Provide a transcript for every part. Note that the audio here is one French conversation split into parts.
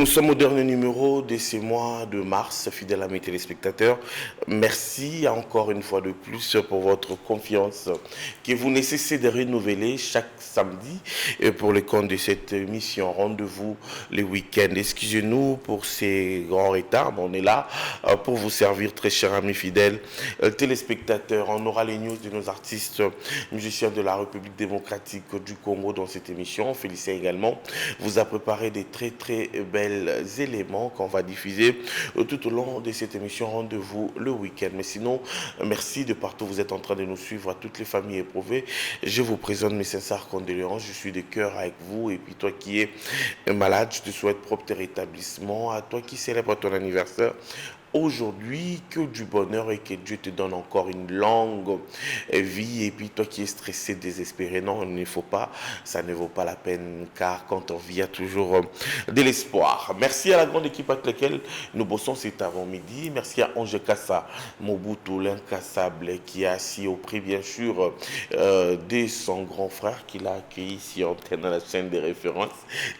sommes au dernier numéro de ce mois de mars, fidèles amis téléspectateurs. Merci encore une fois de plus pour votre confiance que vous ne cessez de renouveler chaque samedi pour le compte de cette émission. Rendez-vous les week-ends. Excusez-nous pour ces grands retards, mais on est là pour vous servir, très chers amis fidèles téléspectateurs. On aura les news de nos artistes musiciens de la République démocratique du Congo dans cette émission. Félicien également vous a préparé des très belles éléments qu'on va diffuser tout au long de cette émission. Rendez-vous le week-end. Mais sinon, merci de partout vous êtes en train de nous suivre, à toutes les familles éprouvées. Je vous présente mes sincères condoléances. Je suis de cœur avec vous. Et puis toi qui es malade, je te souhaite propre rétablissement. À toi qui célèbre ton anniversaire aujourd'hui, que du bonheur et que Dieu te donne encore une longue vie. Et puis toi qui es stressé, désespéré, non, il ne faut pas, ça ne vaut pas la peine, car quand on vit, il y a toujours de l'espoir. Merci à la grande équipe avec laquelle nous bossons cet avant-midi. Merci à Ange Kassa Mobutu, l'incassable, qui est assis auprès bien sûr de son grand frère qu'il a accueilli ici en antenne dans la chaîne des références,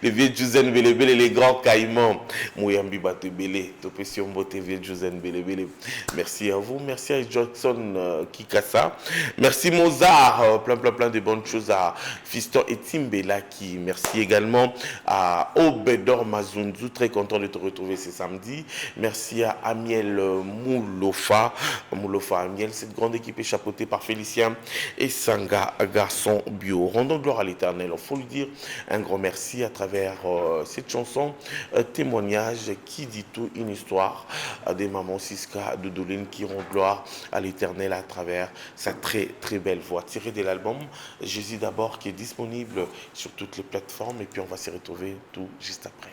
les vieux Juzen Belebele, les grands caïmans Mouyambi Batebele, Topession Botevé Juzen Belebele. Merci à vous, merci à Johnson Kikassa, merci Mozart, plein de bonnes choses à Fiston et Timbelaki. Merci également à Obedor Mazunzu, très content de te retrouver ce samedi. Merci à Amiel Moulofa Amiel, cette grande équipe est chapeautée par Félicien et Sanga, garçon bio. Rendons gloire à l'Éternel, il faut lui dire un grand merci à travers cette chanson, témoignage qui dit tout, une histoire des mamans Siska de Doline qui rend gloire à l'Éternel à travers sa très belle voix, tirée de l'album Jésus d'abord, qui est disponible sur toutes les plateformes. Et puis on va se retrouver tout juste après.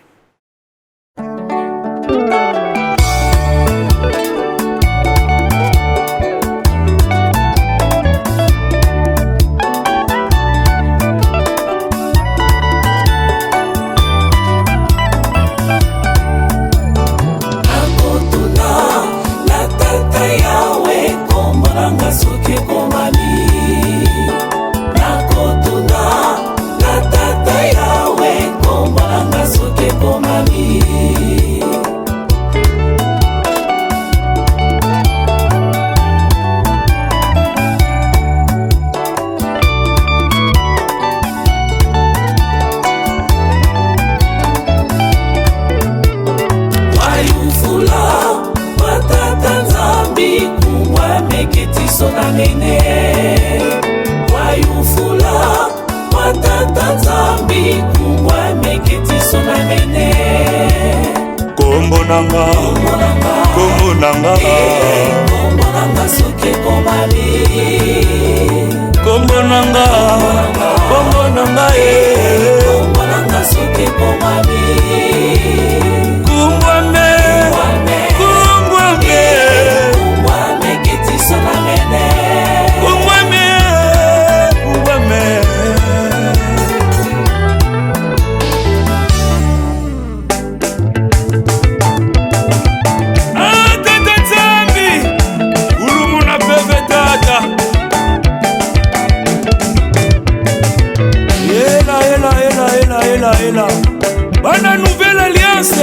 Bana nouvelle alliance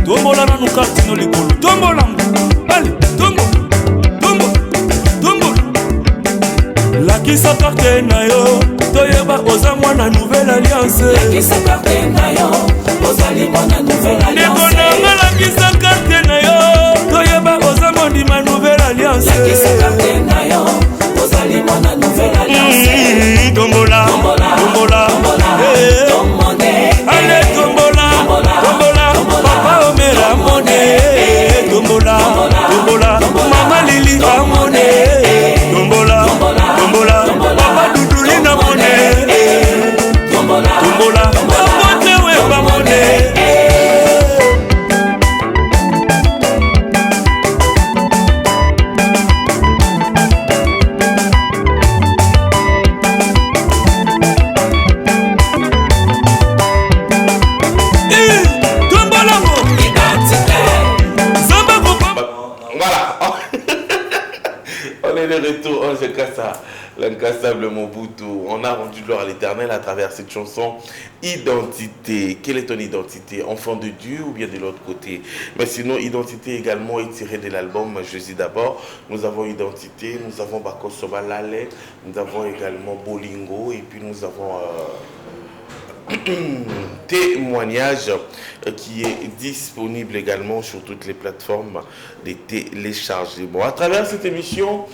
tombola na nukati no likolo tombola allez tombola lakisa carte na yo toyeba oza mwana nouvelle alliance lakisa carte na yo ozali mwana nouvelle alliance nebona lakisa carte na yo toyeba oza mondima nouvelle alliance lakisa carte na yo ozali mwana nouvelle alliance tombola allez tombola papa omela mone tombola mama lili amone tombola papa dudulina mone tombola apote weba mone. Ange Kassa, l'incassable Mobutu. On a rendu gloire à l'Éternel à travers cette chanson Identité. Quelle est ton identité? Enfant de Dieu ou bien de l'autre côté? Mais sinon, Identité également est tirée de l'album Jésus d'abord. Nous avons Identité, nous avons Bakoso Balale, nous avons également Bolingo et puis nous avons témoignage qui est disponible également sur toutes les plateformes de téléchargement. À travers cette émission,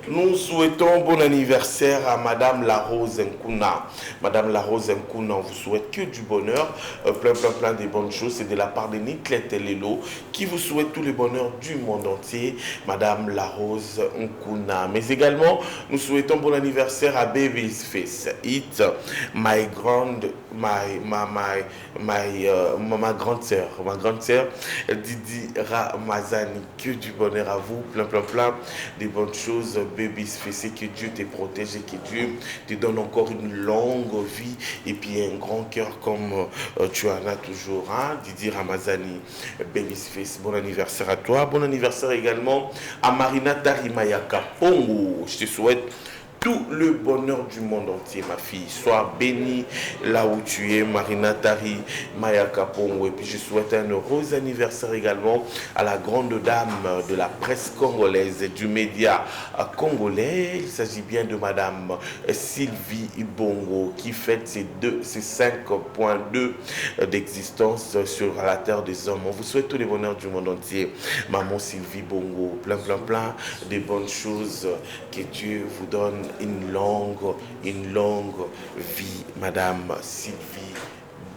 nous souhaitons bon anniversaire à Madame La Rose Nkuna. Madame La Rose Nkuna, on vous souhaite que du bonheur, plein de bonnes choses. C'est de la part de Niclette Lelo qui vous souhaite tout le bonheur du monde entier. Madame La Rose Nkuna. Mais également, nous souhaitons bon anniversaire à Babyface It, ma grande sœur, Didi Ramazani. Que du bonheur à vous, plein de bonnes choses. Babyface, que Dieu te protège et que Dieu te donne encore une longue vie et puis un grand cœur comme tu en as toujours. Hein? Didi Ramazani, Babyface, bon anniversaire à toi. Bon anniversaire également à Marina Tarimayaka Pongo. Je te souhaite tout le bonheur du monde entier, ma fille. Sois bénie là où tu es, Marina Tari Mayaka Pongo. Et puis je souhaite un heureux anniversaire également à la grande dame de la presse congolaise et du média congolais. Il s'agit bien de Madame Sylvie Bongo qui fête ses 5.2 d'existence sur la terre des hommes. On vous souhaite tout le bonheur du monde entier, Maman Sylvie Bongo. Plein de bonnes choses. Que Dieu vous donne une longue vie, Madame Sylvie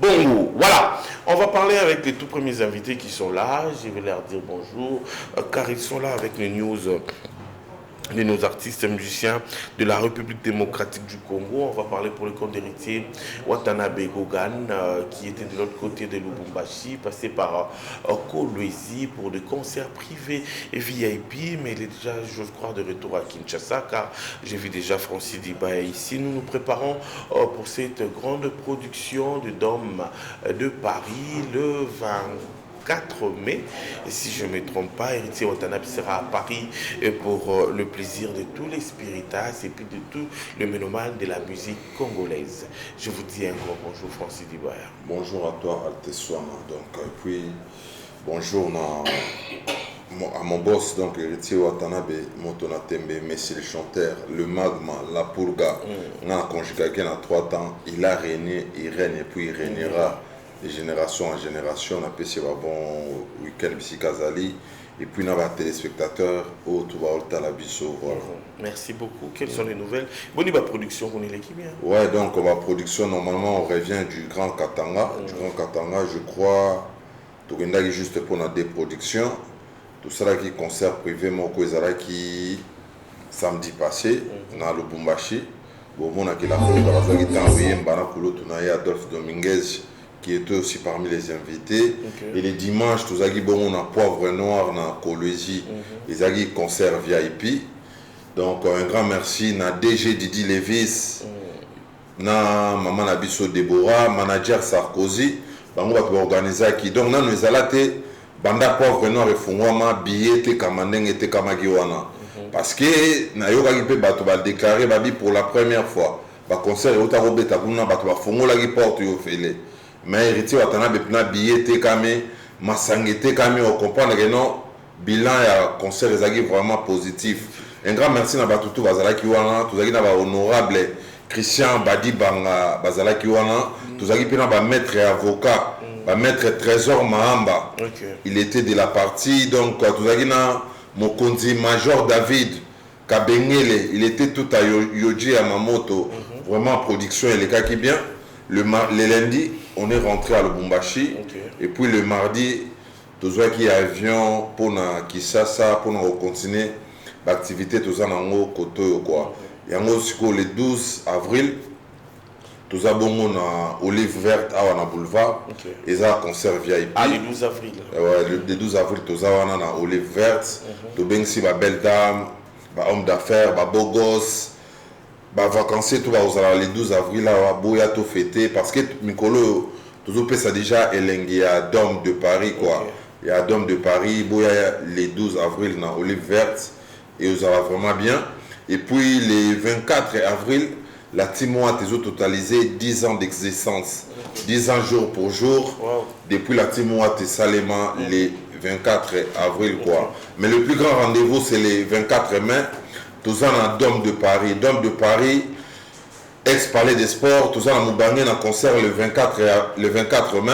Bongo. Voilà, on va parler avec les tout premiers invités qui sont là. Je vais leur dire bonjour, car ils sont là avec les news de nos artistes et musiciens de la République démocratique du Congo. On va parler pour le compte d'héritier Watanabe Gogan, qui était de l'autre côté de Lubumbashi, passé par Kolwezi pour des concerts privés et VIP, mais il est déjà, j'ose croire, de retour à Kinshasa, car j'ai vu déjà Francis Dibaya ici. Nous nous préparons pour cette grande production de Dôme de Paris le 4 mai, et si je ne me trompe pas, Héritier Watanabe sera à Paris pour le plaisir de tous les spiritas et puis de tous les mélomanes de la musique congolaise. Je vous dis un grand bonjour, Francis Dibaya. Bonjour à toi, Altessoana. Donc, puis bonjour à mon boss, donc Héritier Watanabe, Motonatembe, Messi le chanteur, le magma, la purga, on a conjugué à 3 temps, il a régné, il règne et puis il régnera. De génération en génération, on a passé un bon week-end ici Kazali et puis on a des téléspectateurs au Toubaolta la Bisso. Voilà. Merci beaucoup. Quelles sont les nouvelles? Bonne production, on est l'équipe. Ouais, donc on va production, normalement on revient du Grand Katanga. Du Grand Katanga, je crois, tout le monde juste pour la déproduction. Tout ça qui concert privé, mon cousin qui samedi passé, on a le Bumbashi. Bon, on a qui l'a fait, Adolphe Dominguez, qui était aussi parmi les invités. Okay. Et les dimanches, tout ça, on a Poivre Noir, on a Kolwezi, les agis concert VIP. Donc, un grand merci à DG Didi Levis, na Maman Nabiso Deborah, manager Sarkozy, on va organiser qui. Donc, nous allons banda Poivre Noir et Fungwama, billet, te kamandeng et te kamagiwana. Parce que, na yoga qui peut déclarer pour la première fois. Le concert est au Tarobé, Tabuna, Fongola qui porte au Félé. Mais Héritier Watanabe a billet Tekame, Massangé Tekame, on comprend que non, bilan et concert est vraiment positif. Un grand merci à Batutu Bazalaki Wana, tout ça honorable Christian Badi Banga Bazalaki Wana, tout ça qui peut maître et avocat, maître Trésor Mahamba. Il était de la partie, donc tout ça qui mon conduit Major David Kabengele, il était tout à Yoji Yamamoto, vraiment production et les cas qui bien. Le lundi, on est rentré à Lubumbashi. Et puis le mardi, tout ça qui avion pour Kinshasa, pour continuer l'activité, tout ça dans le côté quoi. Et le 12 avril, tout ça bon na Olive Verte à Boulevard. Et ça concert VIP. Ah, le 12 avril. Ouais, le 12 avril, tout ça on a Olive Verte. Tout bien si ma belle dame, ma homme d'affaires, ma beau gosse. Vacancier tout le 12 avril là boya tout fêté parce que Mikolo toujours ça déjà il y a Dôme de Paris quoi. Il y a Dôme de Paris boya les 12 avril dans Olive Verte et vous allez vraiment bien Et puis le 24 avril, la Timoa a totalisé 10 ans d'existence. 10 ans jour pour jour. Wow. Depuis la Timoa a Salema, les 24 avril. Quoi. Mais le plus grand rendez-vous, c'est les 24 mai. Tous en a Dôme de Paris. Dôme de Paris, ex-palais des sports. Tous en a Moubangé un concert le 24 mai.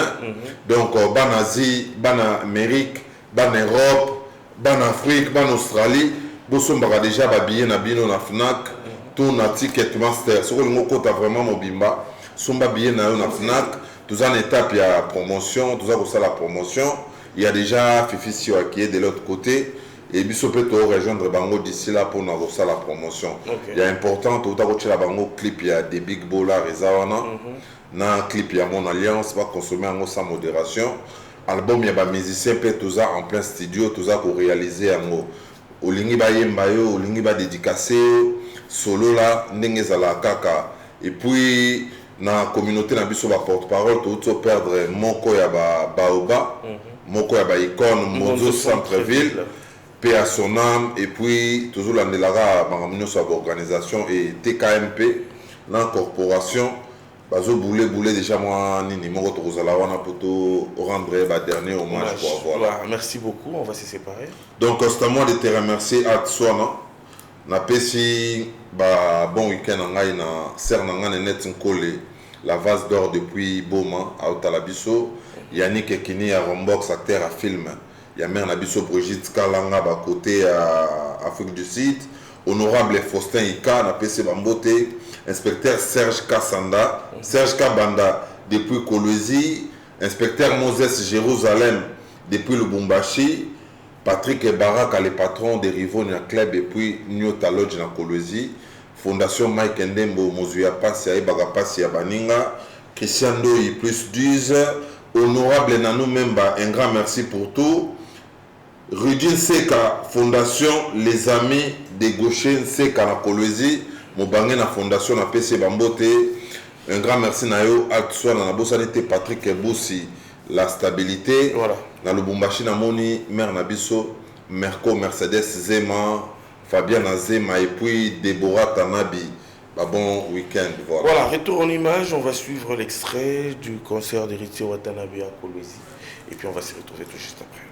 Donc, ban Asie, ban Amérique, ban Europe, ban Afrique, ban Australie. Bosombara déjà babillé na bino na Fnac. Tout na ticket master. Ce que nous avons vraiment mobimba. Somba billet na yo na Fnac. Tous en étape il y a promotion. Tous en la promotion. Il y a déjà Fifi Sio qui est de l'autre côté. Et biso peut rejoindre Bango d'ici là pour nous faire la promotion. Il y a important. Tout à la Bango clip il y a des big bowlers et zawana. Na clip il y a mon alliance. Va consommer en sans modération. Album il y a des musiciens peut tout ça en plein studio. Tout ça pour réaliser en gros. Olingi ba yemba yo, olingi ba dédicacé solo là ndenge zala kaka. Et puis na communauté na biso ba porte-parole tout perdre moko ya ba baoba, moko ya ba icône Mozo centre-ville, paix à son âme. Et puis toujours la nelara bangamino sur organisation et TKMP la corporation bazo boulé déjà moi nini moko to kozala wana pour rendre ba dernier hommage pour avoir. Merci beaucoup, on va se séparer. Donc c'est à moi de te remercier à toi na pesi ba bon week-end ngai na ser na ngane net nkole la vase d'or depuis Boma à Otalabiso Yannick Ekini à Rombox acteur à film ya mère na biso Brigitte Kalanga ba côté à Afrique du Sud honorable Faustin Ika na pesi Bambote inspecteur Serge Kassanda Serge Kabanda depuis Kolwezi inspecteur Moses Jérusalem depuis Lubumbashi Patrick Baraka, le patron des Rivonia Club et puis Nyota Lodge na Kolwezi, Fondation Mike Ndembo, Mozuya Passi, Aïbaga Passi, Baninga, Christian Doyi, plus 10, honorable Nanou Memba, un grand merci pour tout. Rudin Seka, Fondation Les Amis des Gauchers Seka na Kolwezi, Mobangé na Fondation na PC Bambote, un grand merci na yo, Atsoa na Bosanete Patrick Boussi. La stabilité, voilà. Dans le Lubumbashi Namoni, Mère Nabiso, Merco, Mercedes, Zema, Fabiana Zema et puis Déborah Tanabi. Bah bon week-end, voilà. Voilà, retour en image, on va suivre l'extrait du concert d'Héritier Watanabe à Kolwezi. Et puis on va se retrouver tout juste après.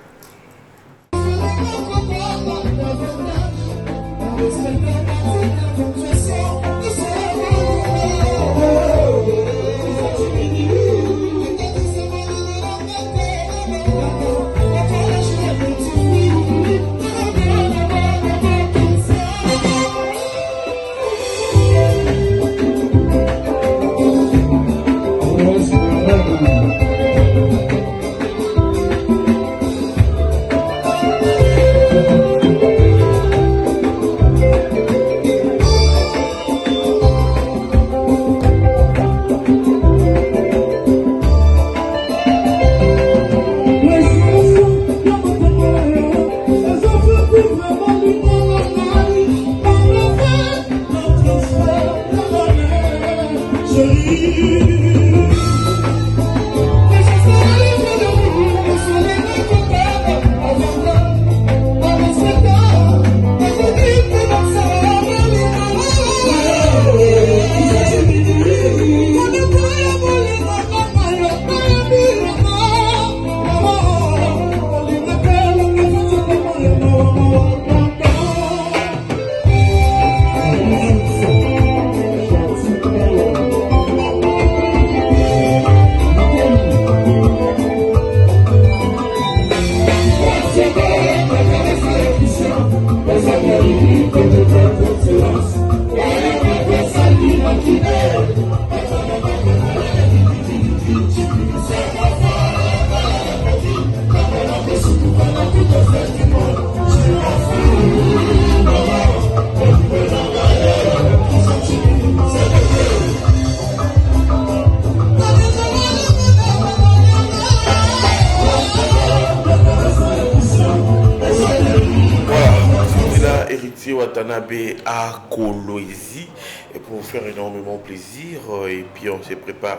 Watanabe à Kolwezi et pour vous faire énormément plaisir et puis on se prépare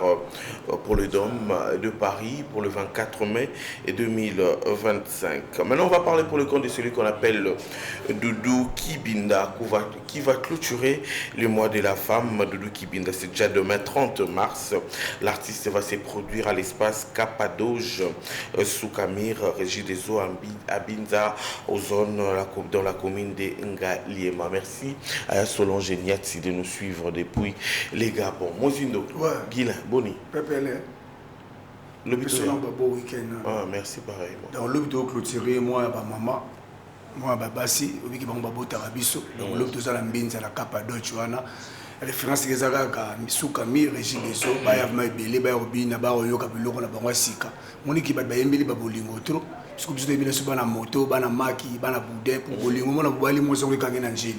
pour le Dôme de Paris pour le 24 mai 2025. Maintenant on va parler pour le compte de celui qu'on appelle Doudou Kibinda qui va clôturer le mois de la femme. Doudou Kibinda, c'est déjà demain 30 mars. L'artiste va se produire à l'espace Cappadoge sous Camire, Régie des eaux à Binza, aux zones dans la commune de Ngaliema. Merci à Solange Niatsi de nous suivre depuis les Gabons. Mozindo, Guilain, Boni. Le but week-end. merci pareillement. Dans le but clôturer, moi, maman, moi, Babasi, au week-end, Babo Tarabiso, donc le but de la Binza, la Cappadoce, référence que Zagaka, Misukami, Régie des eaux, Baya Mabele, Baya Obina, Baya Yoka, Biloko, la Bangwasika. Mon équipe a Bayembeli Babolingo trop. Parce que vous avez souvent la moto, bana maki, bana boudin, pour Bolingo, mon abouali, moi, c'est un peu angéli.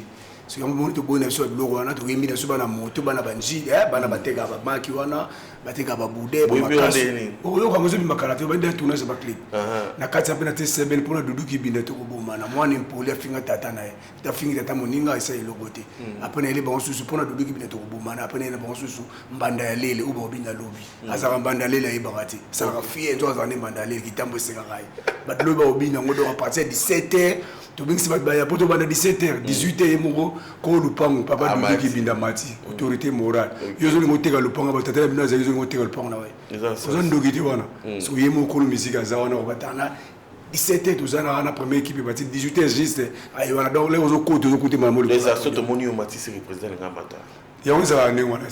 Si on monte au bon sur le logo, on a trouvé mis sur la moto, bana banji, bana batega, maki, wana, batega, boudin, pour ma casse. Au lieu de me carater, on va dire tourner sur ma clé. Na carte à peine c'est belle pour la doudou qui bine tout au bon man. Moi, on pour les fingers tatana, ta finger tata moninga, essaye le côté. Après, les bons sous pour la doudou qui bine tout au bon man. Après, les bons sous bandalé, ou bobina lobby. Azara bandalé, la ibarati. Ça va fier, toi, en bandalé qui tambo ségaray. Bat le bobina, on doit partir 17h. Tu veux que ça va pour 17h, 18h, mon ko lupango papa de qui binda mati autorité morale yozo ni moteka lupango ba tatela bina za yozo ni moteka lupango na we ozo ndogiti wana so yemo ko musique za wana ko batana 17h tozana na première équipe bati 18h juste ayi wana donc les ozo ko tozo côté mamolo les assos de moni mati se représente ngambata ya on ça ndenge wana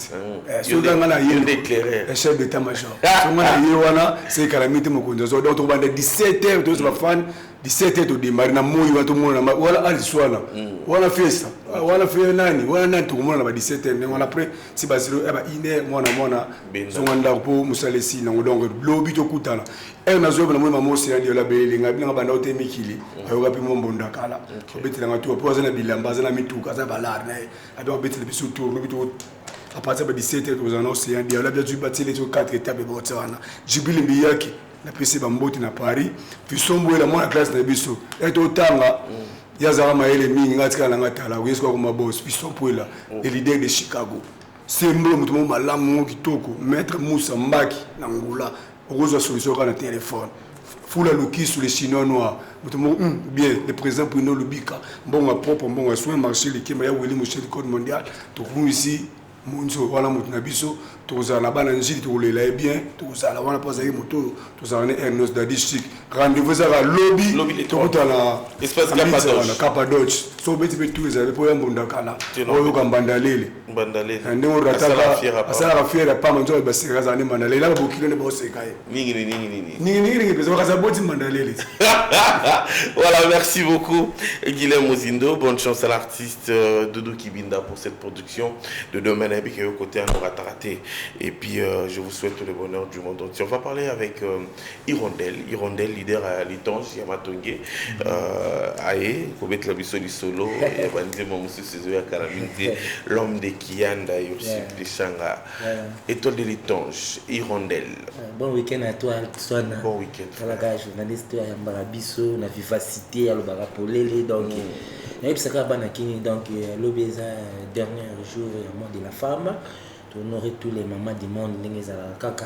so danga na yé le chef d'état major so ngana yé wana c'est calamité mokonzo so donc to bande 17h tozo ba fan 17h to démarrer na moyi wa to mona wala ali swana wala festa wala fe nani wala nani to mona ba 17h ne wala après si ba 0 ba ine mona so nganda po musalesi na donc lobi to kutana na zo na moyi mamosi ya dio la bele ngabi nga banda ote mikili ayo gapi mo mbonda kala betela ngatu po za na bilamba za na mituka za balar na abi betela bisu tour lobi to à partir de 17h aux annonces il y a bien du bâti les 4 étapes de Botswana jubile mbiyaki na PC bamboti na Paris puis sombo la moi la classe na biso et otanga yazara maele mingi ngatika na ngatala wesko ko maboss puis sombo la le leader de Chicago sembo mutu mo malamu kitoko maître Moussa Mbaki na ngula ozo solution kana téléphone fula luki sur les chinois noirs bien le président Bruno Lubika bon propre bon soin marché l'équipe ya Willy Michel code mondial tout ici Munzo wala mutuna biso tozala bana njili tolela bien tozala wana poza moto tozala ne Ernest Dadishik rendez-vous à la lobby tokutana espace Cappadoce so beti betu ezale po ya mbonda kala oyo kambandalele ndenge rataka asala fiera pa manzo ba siraza ne mandalele la bokilo ne bosekaye ningi pesa kaza boti mandalele. Voilà, merci beaucoup Guilhem Mozindo, bonne chance à l'artiste Doudou Kibinda pour cette production de demain avec côté à Norataraté. Et puis je vous souhaite tout le bonheur du monde entier. On va parler avec Hirondelle, leader à Litange, Yamatongue, Aé, Kobet Labissoli Solo, Yabanze Mamoussou Sezoé à Karaminte, l'homme de Kianda et aussi de Shanga. Étoile de Litange, Hirondelle. Bon week-end à toi, Swana. Bon week-end. Kalaga, journaliste à Mbarabiso, la vivacité à l'Obarapolele, donc. Et puis ça va donc l'obéza dernier jour de la femme. Honorer tous les mamans du monde, les kaka,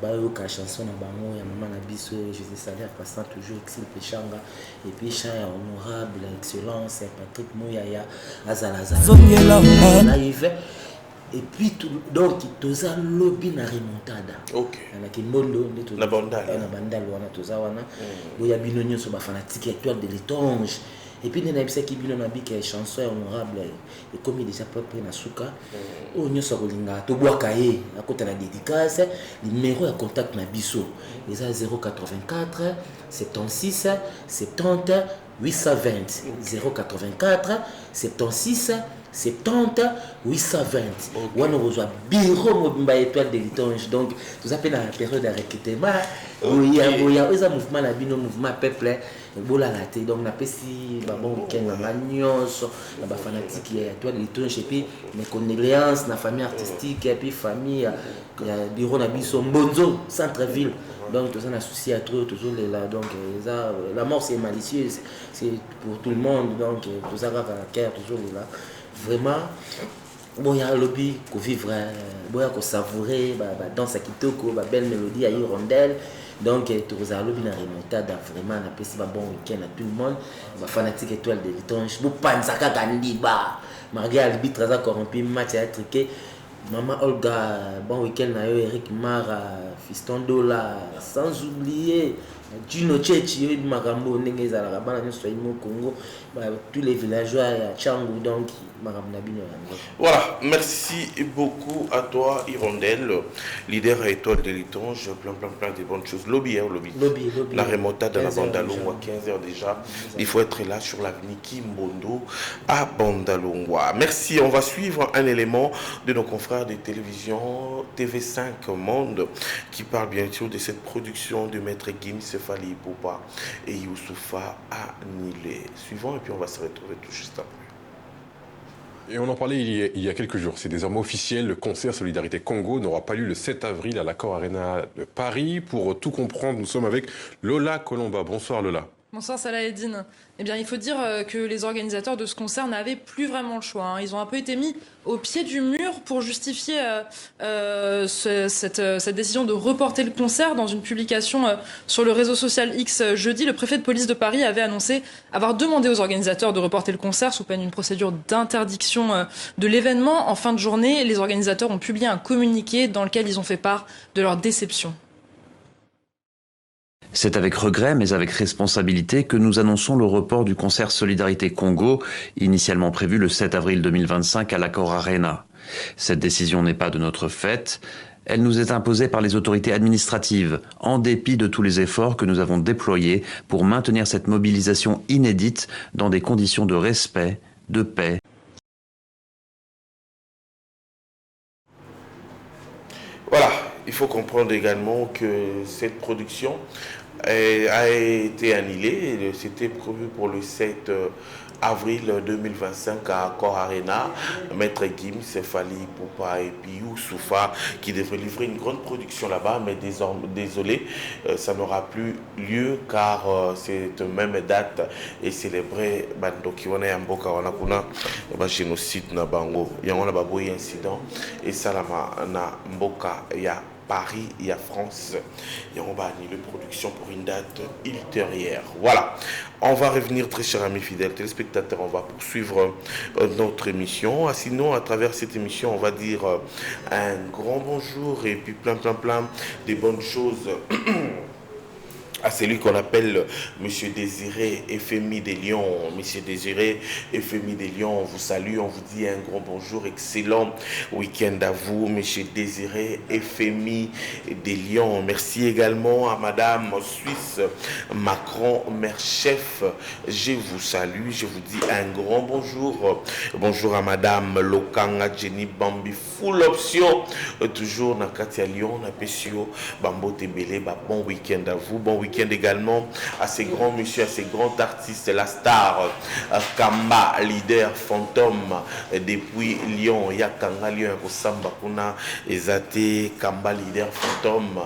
la chanson na bango ya maman na biso, je les salue en passant toujours Exil Pechanga et puis chant honorable excellence Patrick Mouyaya Azalaza live et puis donc toza lobby na remontada. OK. Na kimbondo ndeto na bandal wana toza wana boya bino nyonso ba fanatique étoile de Litange. Et puis, il y a une chanson honorable et comme déjà peu près na suka o nyoso kolinga to boakaye à côté la dédicace numéro de contact na biso les 084 76 70 820 084 76 70 820 wana besoin bureau mobimba étoile de Litange donc tout appelle la période de recrutement il y a un mouvement la bino mouvement peuple bola la té donc na pesi ba bon week-end na magnos na ba fanatique ya étoile de Litange et puis mes condoléances na famille artistique et puis famille ya bureau na biso Mbonzo centre ville donc tout ça n'a souci à trop toujours là donc la mort c'est malicieuse c'est pour tout le monde donc tout ça va caractère toujours là vraiment bon ya lobby ko vivre boya ko savourer danse kitoko ba belle mélodie à Hirondelle donc tout ça lobby na remontada vraiment na pesi ba bon week-end à tout le monde ba fanatique étoile de Litange bo panzaka kandiba malgré l'arbitre a corrompu match à truqué. Maman Olga, bon week-end, Eric Mara, Fiston Dola, sans oublier Gino Tchéchi, Marambo, Nengeza, la Rabana, Congo, tous les villageois à Tchangou, donc Maramnabino. Voilà, merci beaucoup à toi, Hirondelle, leader à Étoile de Litonge, plein de bonnes choses. Lobby. La remontade de la Bandalongwa, 15h déjà. Il faut être là sur l'avenue Kimbondo à Bandalongwa. Merci, on va suivre un élément de nos confrères de télévision TV5 Monde qui parle bien sûr de cette production de Maître Gims, Fali Poupa et Youssoufa Anilé. Suivant et puis on va se retrouver tout juste après. Et on en parlait il y a quelques jours. C'est désormais officiel. Le concert Solidarité Congo n'aura pas lieu le 7 avril à l'Accor Arena de Paris. Pour tout comprendre, nous sommes avec Lola Colomba. Bonsoir Lola. Bonsoir Salah Eddine. Eh bien, il faut dire que les organisateurs de ce concert n'avaient plus vraiment le choix. Ils ont un peu été mis au pied du mur pour justifier cette décision de reporter le concert. Dans une publication sur le réseau social X jeudi, le préfet de police de Paris avait annoncé avoir demandé aux organisateurs de reporter le concert sous peine d'une procédure d'interdiction de l'événement. En fin de journée, les organisateurs ont publié un communiqué dans lequel ils ont fait part de leur déception. C'est avec regret, mais avec responsabilité, que nous annonçons le report du concert Solidarité Congo, initialement prévu le 7 avril 2025 à l'Accor Arena. Cette décision n'est pas de notre fait. Elle nous est imposée par les autorités administratives, en dépit de tous les efforts que nous avons déployés pour maintenir cette mobilisation inédite dans des conditions de respect, de paix. Voilà, il faut comprendre également que cette production a été annulée. C'était prévu pour le 7 avril 2025 à Accor Arena. Maître Gims, Fali Poupa et puis Youssoufa qui devrait livrer une grande production là-bas, mais désolé, ça n'aura plus lieu car cette même date est célébrée bandoki wana ya mboka wana kuna ba génocide na bango yango na baboyi incident et salama na mboka ya Paris et à France. Et on va annuler la production pour une date ultérieure. Voilà. On va revenir, très chers amis fidèles téléspectateurs, on va poursuivre notre émission. Sinon, à travers cette émission, on va dire un grand bonjour et puis plein de bonnes choses à celui qu'on appelle Monsieur Désiré FMI des Lions. Monsieur Désiré FMI des Lions, on vous salue, on vous dit un grand bonjour, excellent week-end à vous, Monsieur Désiré FMI des Lions. Merci également à Madame Suisse Macron, mère-chef. Je vous salue, je vous dis un grand bonjour. Bonjour à Madame Lokanga Jenny Bambi, full option, toujours dans Katia Lyon, na Pessio, Bambo Tebele, bon week-end à vous, bon week-end également à ces grands messieurs, à ces grands artistes, la star Kamba, leader fantôme depuis Lyon, Yakanga Lyon, Kosamba Kuna, Ezate, Kamba, leader fantôme,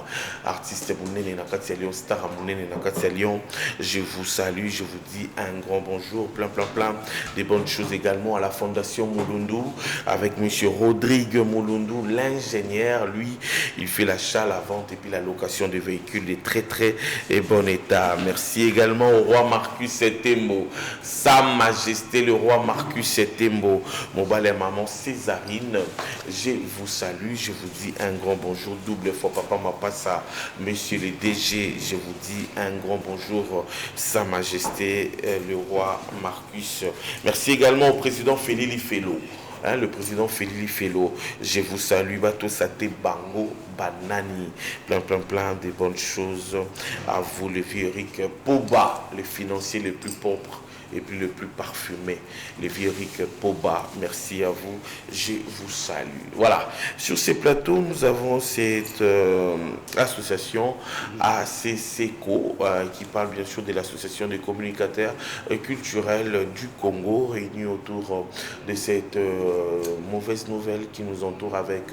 artiste Mounene Nakatia Lyon, star Mounene Nakatia Lyon. Je vous salue, je vous dis un grand bonjour, plein de bonnes choses également à la Fondation Moulundu avec monsieur Rodrigue Moulundu, l'ingénieur. Lui, il fait l'achat, la vente et puis la location de véhicules de très bon état. Merci également au roi Marcus Etembo, Sa Majesté le roi Marcus Etembo, mon balai maman Césarine. Je vous salue, je vous dis un grand bonjour, double fois papa Mapassa, monsieur le DG, je vous dis un grand bonjour, Sa Majesté le roi Marcus. Merci également au président Félili Fello. Le président Félili Fello, je vous salue, Bato Sate Bango Banani, plein de bonnes choses à vous, le vieux Eric Poba, le financier le plus pauvre et puis le plus parfumé, le vieux Eric Poba. Merci à vous, je vous salue. Voilà, sur ces plateaux, nous avons cette association ACCECO qui parle bien sûr de l'association des communicateurs culturels du Congo, réunis autour de cette mauvaise nouvelle qui nous entoure avec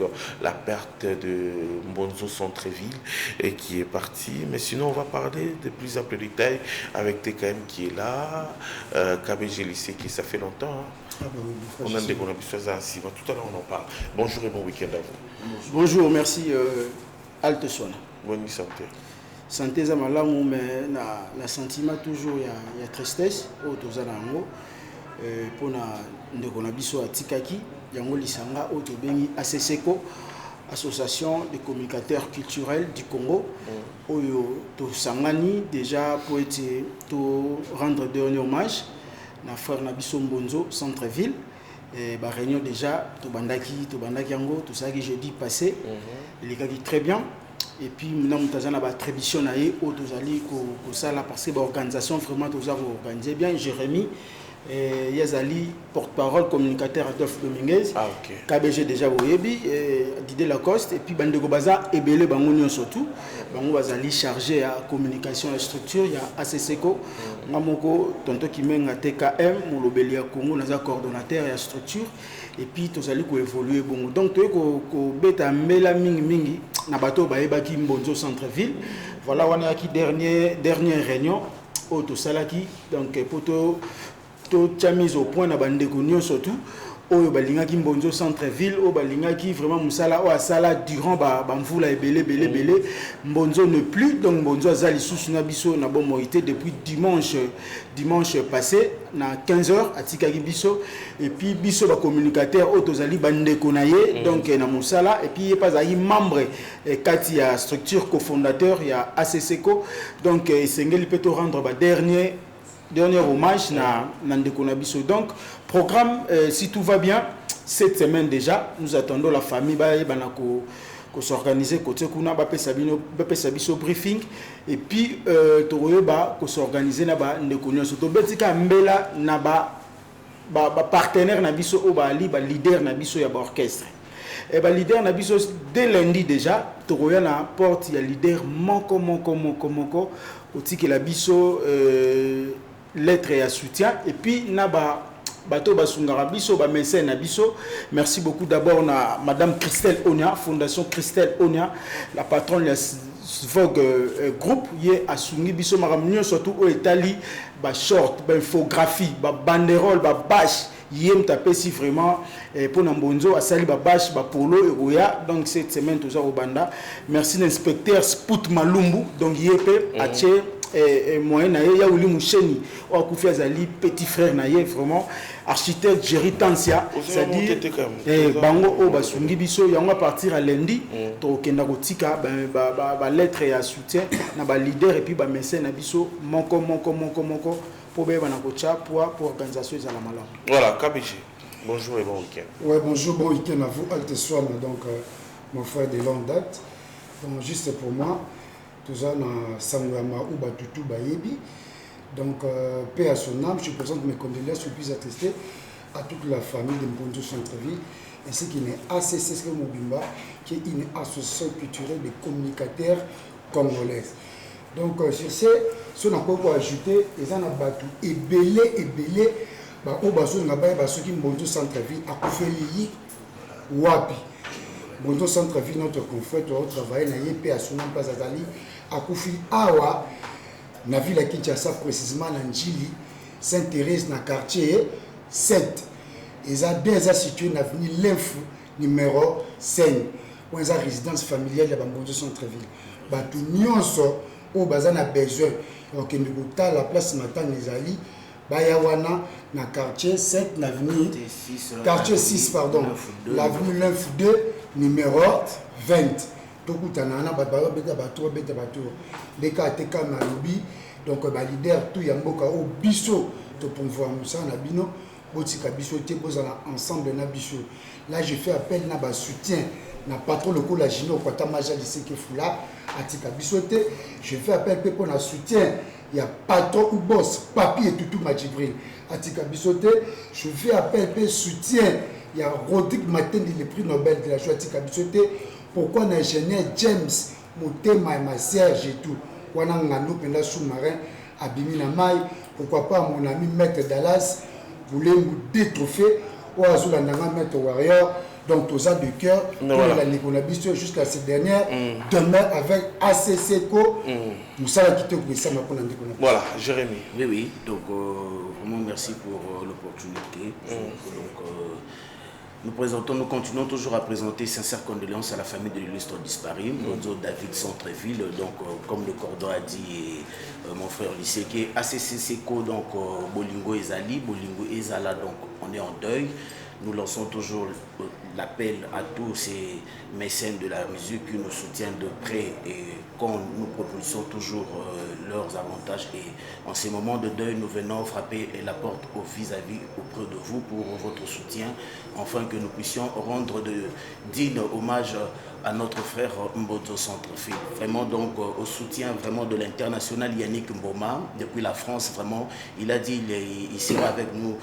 la perte de Mbonzo Centreville et qui est parti. Mais sinon, on va parler de plus amples détails avec TKM qui est là, KBG lycée qui ça fait longtemps. Hein. On a des bonnes choses ainsi. Tout à l'heure, on en parle. Bonjour et bon week-end à vous. Bonjour, merci. Alte Sona. Bonne santé. Santé Zamalamou, mais la sentiment toujours, il y a tristesse. mpona ndeko na biso atikaki yango lisanga oyo tobengi ACCECO, Association des communicateurs culturels du Congo. Oyo tosangani déjà pour rendre dernier hommage na frère Nabiso Mbonzo centre-ville. Ba réunion déjà tobandaki yango tout ça que jeudi passé. Il est très bien. Et puis maintenant mutazana ba tradition na ye o tozali ko sala parce que ba organisation vraiment toza ko organiser bien. Jérémy Yazali, porte-parole, communicateur Adolphe Dominguez, KBG déjà Boyebi, Didier Lacoste, et puis Bandego Baza, Ebele Bangonio surtout. Bango Bazali chargé à communication et structure, il y a ACCECO, Namoko, Tonto Kimenga TKM, Moulobelia Congo, Naza coordonnateur et à structure, et puis Tozali ko évoluer bongo. Donc tu es ko beta mela mingi, Nabato Baeba ki Mbonzo centre-ville. Voilà, on est à qui dernière réunion, Auto Salaki, donc poto tu mis au point na bandeko surtout oyo balingaki Mbonzo centre-ville oyo balingaki vraiment musala o asala durant ba mvula ebele Mbonzo ne plus, donc Mbonzo azali sous na biso na bon morité depuis dimanche passé na 15h atikaki biso, et puis biso ba communicateur oyo tozali bandeko na ye donc na musala, et puis pas ayi membre kati ya structure cofondateur ya ACCECO, donc esengeli peut rendre ba dernier hommage na ndeko na biso. Donc programme si tout va bien cette semaine déjà nous attendons la famille ko s'organiser côté kuna ba pesa biso briefing, et puis toroyeba ko s'organiser na ba ndeko nyonso to betika mbela na ba partenaire na biso o ba leader na biso ya ba orchestre. Et ba leader na biso dès lundi déjà toroya na porte ya leader moko otiki la biso lettre et à soutien, et puis naba bato basungara biso ba mécène na biso. Merci beaucoup d'abord na madame Christelle Onia, fondation Christelle Onia, la patronne de Vogue groupe yé asungi biso maramnyo surtout au Italie ba short ba infographie ba banderole ba bâche yem tapé si vraiment pour Mbonzo asali ba bâche ba polo et roya. Donc cette semaine tous au banda. Merci l'inspecteur Spout Malumbu donc yépé ache moyen na ye ya uli musheni o kufi azali petit frère na ye vraiment architecte Jerry Tansia, c'est-à-dire bango o basungi biso yango à partir à lundi to kenda kotika ba lettre et à soutien na ba leader et puis ba mécène na biso moko pour be bana kocha pour organisation za la malade. Voilà, KBG. Bonjour et bon week-end. Ouais, bonjour, bon week-end à vous, Alte Swan, donc mon frère de longue date. Donc juste pour moi, tout ça dans Sangama ou Batutu Bayebi. Donc, paix à son âme, je présente mes condoléances, je puis attester à toute la famille de Mbonzo Centre-Ville, ainsi qu'il est ACCECO Mobimba, qui est une association culturelle de communicateurs congolais. Donc, sur ce qu'on a encore ajouté, les gens ont battu et belé, au basso n'a pas ceux qui Mbonzo Centre-Ville a fait l'île Wapi. Mbonzo Centre-Ville, notre confrère, tu as travaillé, na yé paix à son âme, pas à Zali, a Koufi Awa. Na ville à Kinshasa, précisément à Njili, Sainte-Thérèse, dans le quartier 7. Ils ont bien situé dans l'avenue Linfou, numéro 5. Où ils ont résidence familiale de Mbonzo Centre-Ville. Tout le monde où ils ont besoin. Donc, nous avons la place matin les alliés. Bayawana, dans le quartier 7, l'avenue quartier 6, pardon. L'avenue Linfou 2, numéro 20. Donc, donc leader tout yamboka au biso to pouvoir musa na bino botika biso te bozala ensemble na biso. Là je fais appel na ba soutien na patron le ko la jino kwata maja de seke fula atika biso te. Je fais appel pour na soutien il y a patron ou boss papier tout Majibril atika biso te. Je fais appel pour soutien il y a Rodrigue Matendi le prix Nobel de la joie atika biso te. Pourquoi l'ingénieur James Motema et ma Serge et tout, nous sous-marin abimi na mai, pourquoi pas mon ami Maître Dallas voulait nous détrophée ou azul andanga Maître Warrior, donc aux de cœur pour la Nicolabisio jusqu'à cette dernière demain avec ACCECO nous savons quitter pour ça pour la Nicolabisio. Voilà, Jérémy. Oui, donc vraiment merci pour l'opportunité. Donc Nous continuons toujours à présenter sincères condoléances à la famille de l'illustre disparu, Mbonzo David Centreville, donc comme le cordon a dit, et mon frère Liseke, ACC Seko, donc Bolingo Ezali, Bolingo Ezala, donc on est en deuil. Nous lançons toujours l'appel à tous ces mécènes de la musique qui nous soutiennent de près et quand nous propulsons toujours leurs avantages. Et en ces moments de deuil, nous venons frapper la porte au vis-à-vis auprès de vous pour votre soutien, afin que nous puissions rendre de dignes hommages à notre frère Mbonzo Centreville. Vraiment donc au soutien vraiment de l'international Yannick Mboma, depuis la France, vraiment, il a dit il sera avec nous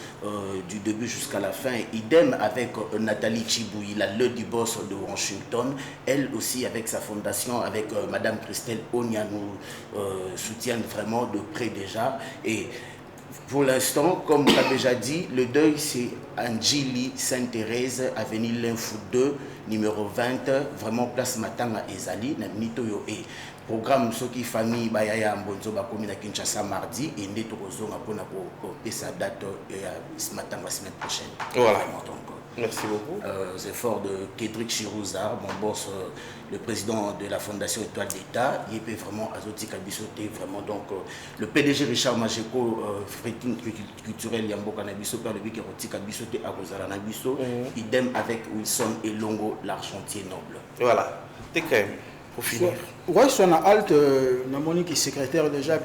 du début jusqu'à la fin. Idem avec Nathalie Chibouila, le du boss de Washington, elle aussi avec sa fondation, avec Madame Christelle Onia, nous soutiennent vraiment de près déjà. Et pour l'instant, comme tu as déjà dit, le deuil c'est Angili Sainte-Thérèse, avenue Linfou 2, numéro 20, vraiment place Matanga Ezali, Nitoyo et programme ce qui famille Bayaya Mbonzo Bakomi na Kinshasa mardi et Neto Kozonga pour sa date Matanga semaine prochaine. Voilà. Merci beaucoup. Les efforts de Kédric Chirouzard, mon boss, le président de la Fondation Étoile d'État, il est vraiment Azoti Kabisoté, vraiment donc le PDG Richard Majeko, Frétine culturel Yambo Kanabiso, Père de Biki Roti Kabisoté à Rosala Nabiso, idem avec Wilson et Longo, l'argentier noble. Voilà, t'es quand même, pour finir. Ouais, son halte, Namonique secrétaire déjà,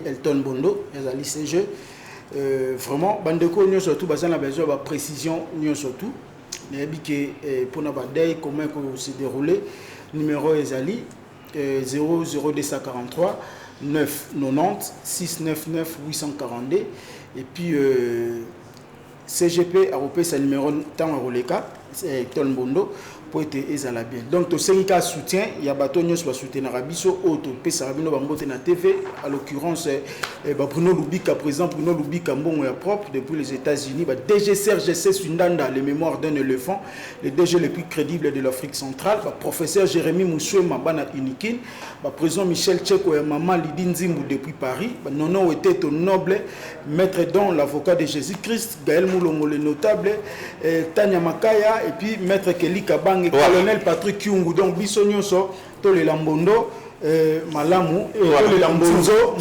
Elton Bondo, Yazali CG. Vraiment bandeko nous surtout bazana besoin de précision nous surtout mais que pour na badai comment se dérouler numéro ezali 00243 990 699 842 et puis CGP a repéré sa numéro tant roleka c'est Ton Bondo pour être ezala bien donc to senga soutien il y a bato nyos ba soutenir biso auto pesa rabino bambote na TV à l'occurrence Bruno Lubika présent Bruno Lubika mbongo ya propre depuis les États-Unis DG Serge C Sundanda les mémoires d'un éléphant le DG le plus crédible de l'Afrique centrale professeur Jérémy Moussoué Mabana Unikin président Michel Tcheko et maman Lydine Zimbu depuis Paris nono était au noble maître don l'avocat de Jésus-Christ Gaël Moulongo le notable Tanya Makaya et puis maître Kelly Kabang et colonel Patrick Kyungu donc Bissonyoso to le Lambondo Malamu et le Lambonzo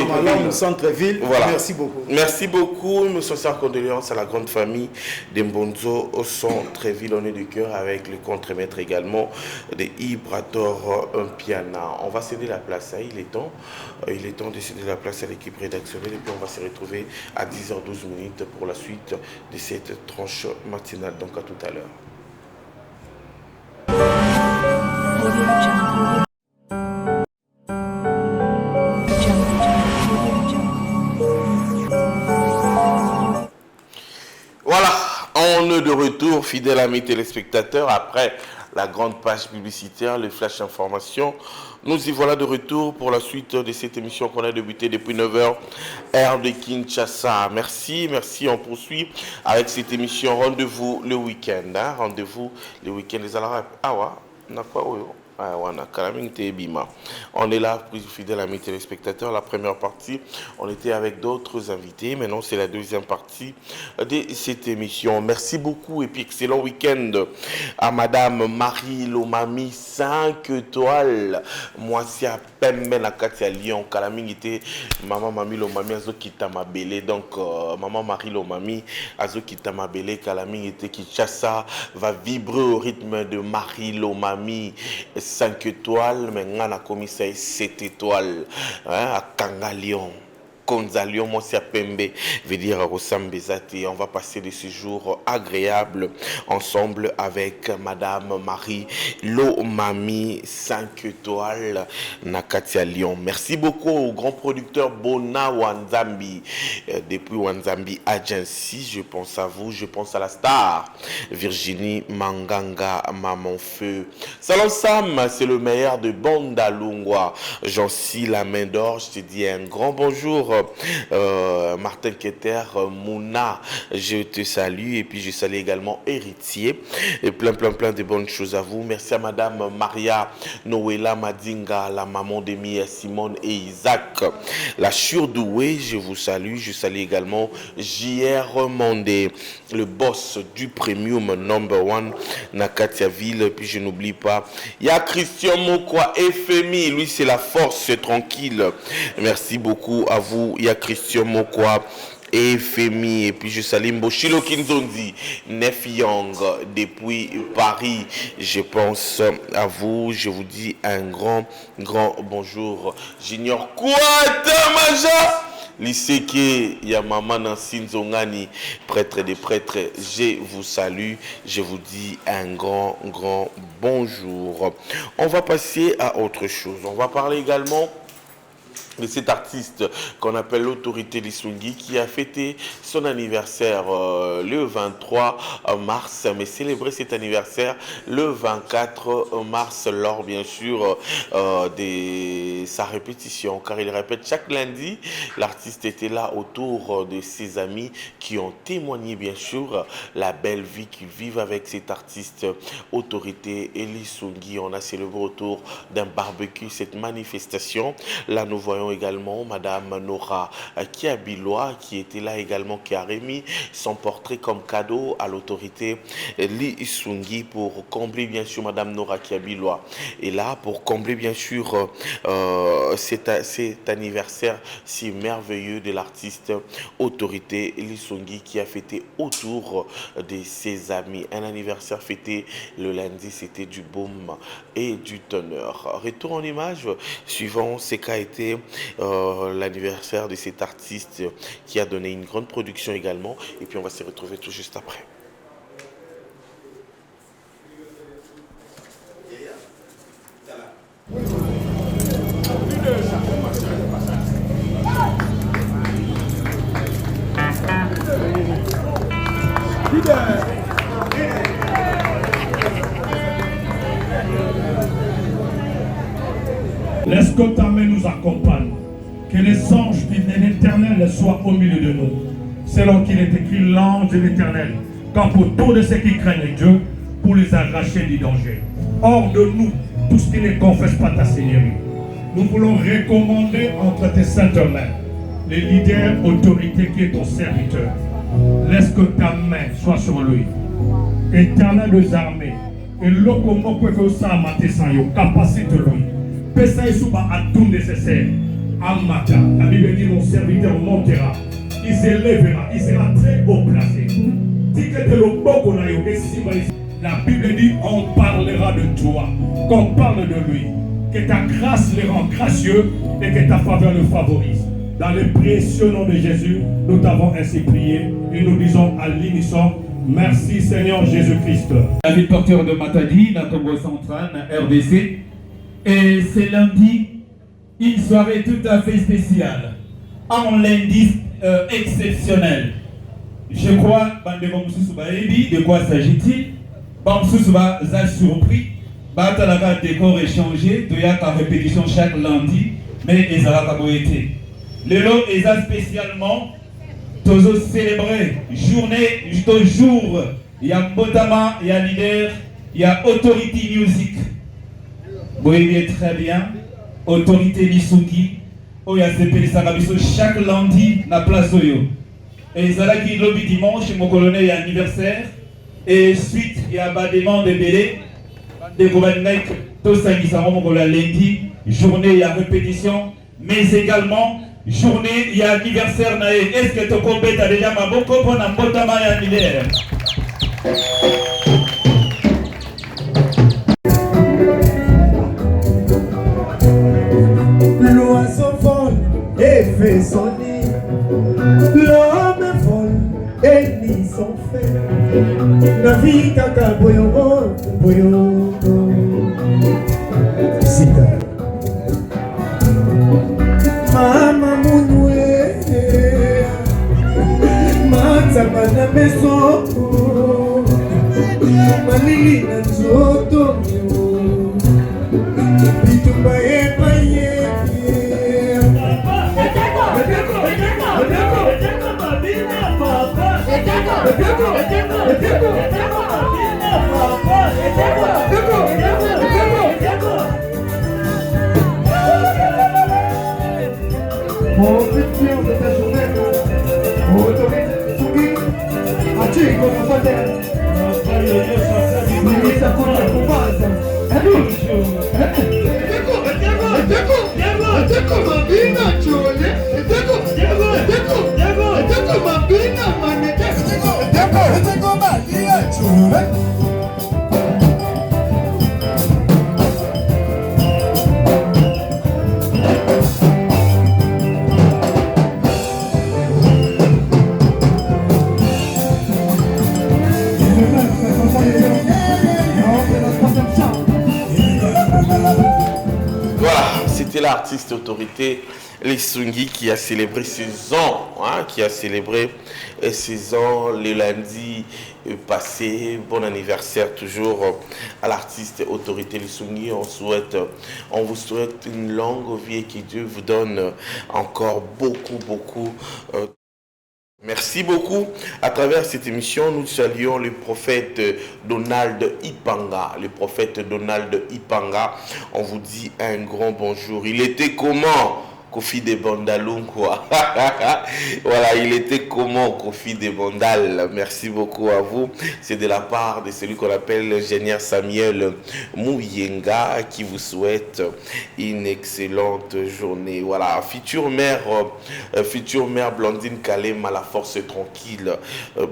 Malamu Centreville. Voilà. Merci beaucoup. Merci beaucoup, monsieur sincères condoléances à la grande famille de Mbonzo au Centreville. On est du cœur avec le contre-maître également de Ibrator Piana. On va céder la place, il est temps de céder la place à l'équipe rédactionnelle et puis on va se retrouver à 10h12 pour la suite de cette tranche matinale. Donc à tout à l'heure. Voilà, on est de retour, fidèles amis téléspectateurs, après la grande page publicitaire, le flash information. Nous y voilà de retour pour la suite de cette émission qu'on a débutée depuis 9h, heure de Kinshasa. Merci, on poursuit avec cette émission. Rendez-vous le week-end, hein? Rendez-vous le week-end. Les Alarabes, on a quoi? On est là, fidèles amis téléspectateurs. La première partie, on était avec d'autres invités. Maintenant, c'est la deuxième partie de cette émission. Merci beaucoup et puis excellent week-end à Madame Marie Lomami 5 étoiles. Moi, c'est à Pembe na Katia Lyon. Kalaming était Maman Mami Lomami Azokita Mabele. Donc, Maman Marie Lomami Azokita Mabele. Kalaming était Kinshasa va vibrer au rythme de Marie Lomami 5 étoiles, mais on a commis 7 étoiles à Kangalion. Konzalion, moi c'est à Pembe, veut dire à Rosambezati. On va passer des séjours agréables ensemble avec Madame Marie Lomami 5 étoiles Nakatia Lyon. Merci beaucoup au grand producteur Bona Wanzambi depuis Wanzambi Agency. Je pense à vous, je pense à la star Virginie Manganga Maman Feu. Salam Sam, c'est le meilleur de Banda Lungwa. J'en scie la main d'or. Je te dis un grand bonjour Martin Keter, Mouna, je te salue. Et puis je salue également Héritier. Et plein de bonnes choses à vous. Merci à Madame Maria Noëlla Madinga, la maman d'Emi, Simone et Isaac. La Churdoué, je vous salue. Je salue également J.R. Mondé, le boss du Premium #1 Nakatiaville. Et puis je n'oublie pas, il y a Christian Mokwa, FMI. Lui, c'est la force tranquille. Merci beaucoup à vous. Il y a Christian Mokwa et FMI. Et puis je salue Mboshilo Kinzondi, Nef Young depuis Paris. Je pense à vous. Je vous dis un grand bonjour. J'ignore quoi, Maja Liseke Yamama Nansin Zongani, prêtre des prêtres, je vous salue, je vous dis un grand bonjour. On va passer à autre chose. On va parler également de cet artiste qu'on appelle l'autorité Lisungi, qui a fêté son anniversaire le 23 mars, mais célébrer cet anniversaire le 24 mars lors bien sûr de sa répétition, car il répète chaque lundi. L'artiste était là autour de ses amis qui ont témoigné bien sûr la belle vie qu'ils vivent avec cet artiste autorité Lisungi. On a célébré autour d'un barbecue cette manifestation. Là nous voyons également Madame Nora Kiabiloa qui était là également, qui a remis son portrait comme cadeau à l'autorité Lisungi pour combler bien sûr Madame Nora Kiabiloa. Et là pour combler bien sûr cet anniversaire si merveilleux de l'artiste autorité Lisungi qui a fêté autour de ses amis. Un anniversaire fêté le lundi, c'était du boom et du teneur. Retour en image suivant ce qu'a été l'anniversaire de cet artiste qui a donné une grande production également, et puis on va se retrouver tout juste après. Laisse que ta main nous accompagne. Que les anges de l'Éternel soient au milieu de nous. Selon qu'il est écrit, l'ange de l'Éternel campe autour de ceux qui craignent Dieu pour les arracher du danger. Hors de nous, tout ce qui ne confesse pas ta Seigneurie. Nous voulons recommander entre tes saintes mains les leaders, autorités qui est ton serviteur. Laisse que ta main soit sur lui. Éternel des armées, et l'okomo peut faire ça à mater sans yo, capacité lui. Pesa Isuba a tout nécessaire. Amata, la Bible dit mon serviteur montera, il s'élèvera, il sera très haut placé. La Bible dit on parlera de toi, qu'on parle de lui, que ta grâce le rend gracieux et que ta faveur le favorise. Dans le précieux nom de Jésus, nous t'avons ainsi prié et nous disons à l'unisson, merci Seigneur Jésus-Christ. David Porteur de Matadi, dans Congo central, RDC. Et c'est lundi, une soirée tout à fait spéciale, un lundi exceptionnel. Je crois, de quoi s'agit-il? Bamsoussouba a surpris, Batalaka décor échangé, Toyaka répétition chaque lundi, mais Ezalaka Boété. Le lot est spécialement, Tozo célébré, journée, jour, il y a Mbotama, il y a leader, il y a Authority Music. Vous voyez très bien, Autorité Lisungi, il y a chaque lundi na place Oyo. Et Zalaki lobby dimanche, mon colonel est anniversaire. Et suite, il y a des demandes de Bélé, des gouvernements, tout ça qui s'en vont lundi, journée, il y a répétition, mais également, journée, il y a anniversaire. Est-ce que tu as déjà ma boko pour un botama et anniversaire? L'oiseau vole et fait son nid, l'homme vole et lit son fait. La vie kaka boyo boyo sita. Mama munwe mataba na meso malili na nzoto bitumba epaye Mon futur de ta journée, autorise Tsugi, as-tu comme un poter? Limite à quoi la combatte? Eteko mabina chole, eteko mabina maneke, eteko mabina chole. Voilà, c'était l'artiste autorité Lissungi qui a célébré ses ans, hein, qui a célébré ses ans le lundi passé. Bon anniversaire toujours à l'artiste autorité Lissungi. On vous souhaite une longue vie et que Dieu vous donne encore beaucoup. Merci beaucoup. À travers cette émission, nous saluons le prophète Donald Ipanga. Le prophète Donald Ipanga, on vous dit un grand bonjour. Il était comment? Kofi de Bandaloum, quoi. Voilà, il était comment, Kofi de Bandal? Merci beaucoup à vous. C'est de la part de celui qu'on appelle l'ingénieur Samuel Mouyenga qui vous souhaite une excellente journée. Voilà, future mère Blandine Kalem à la force tranquille.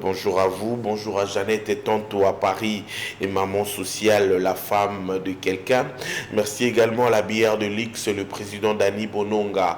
Bonjour à vous, bonjour à Jeannette et Tonto à Paris et maman sociale, la femme de quelqu'un. Merci également à la bière de l'X, le président Dani Bononga.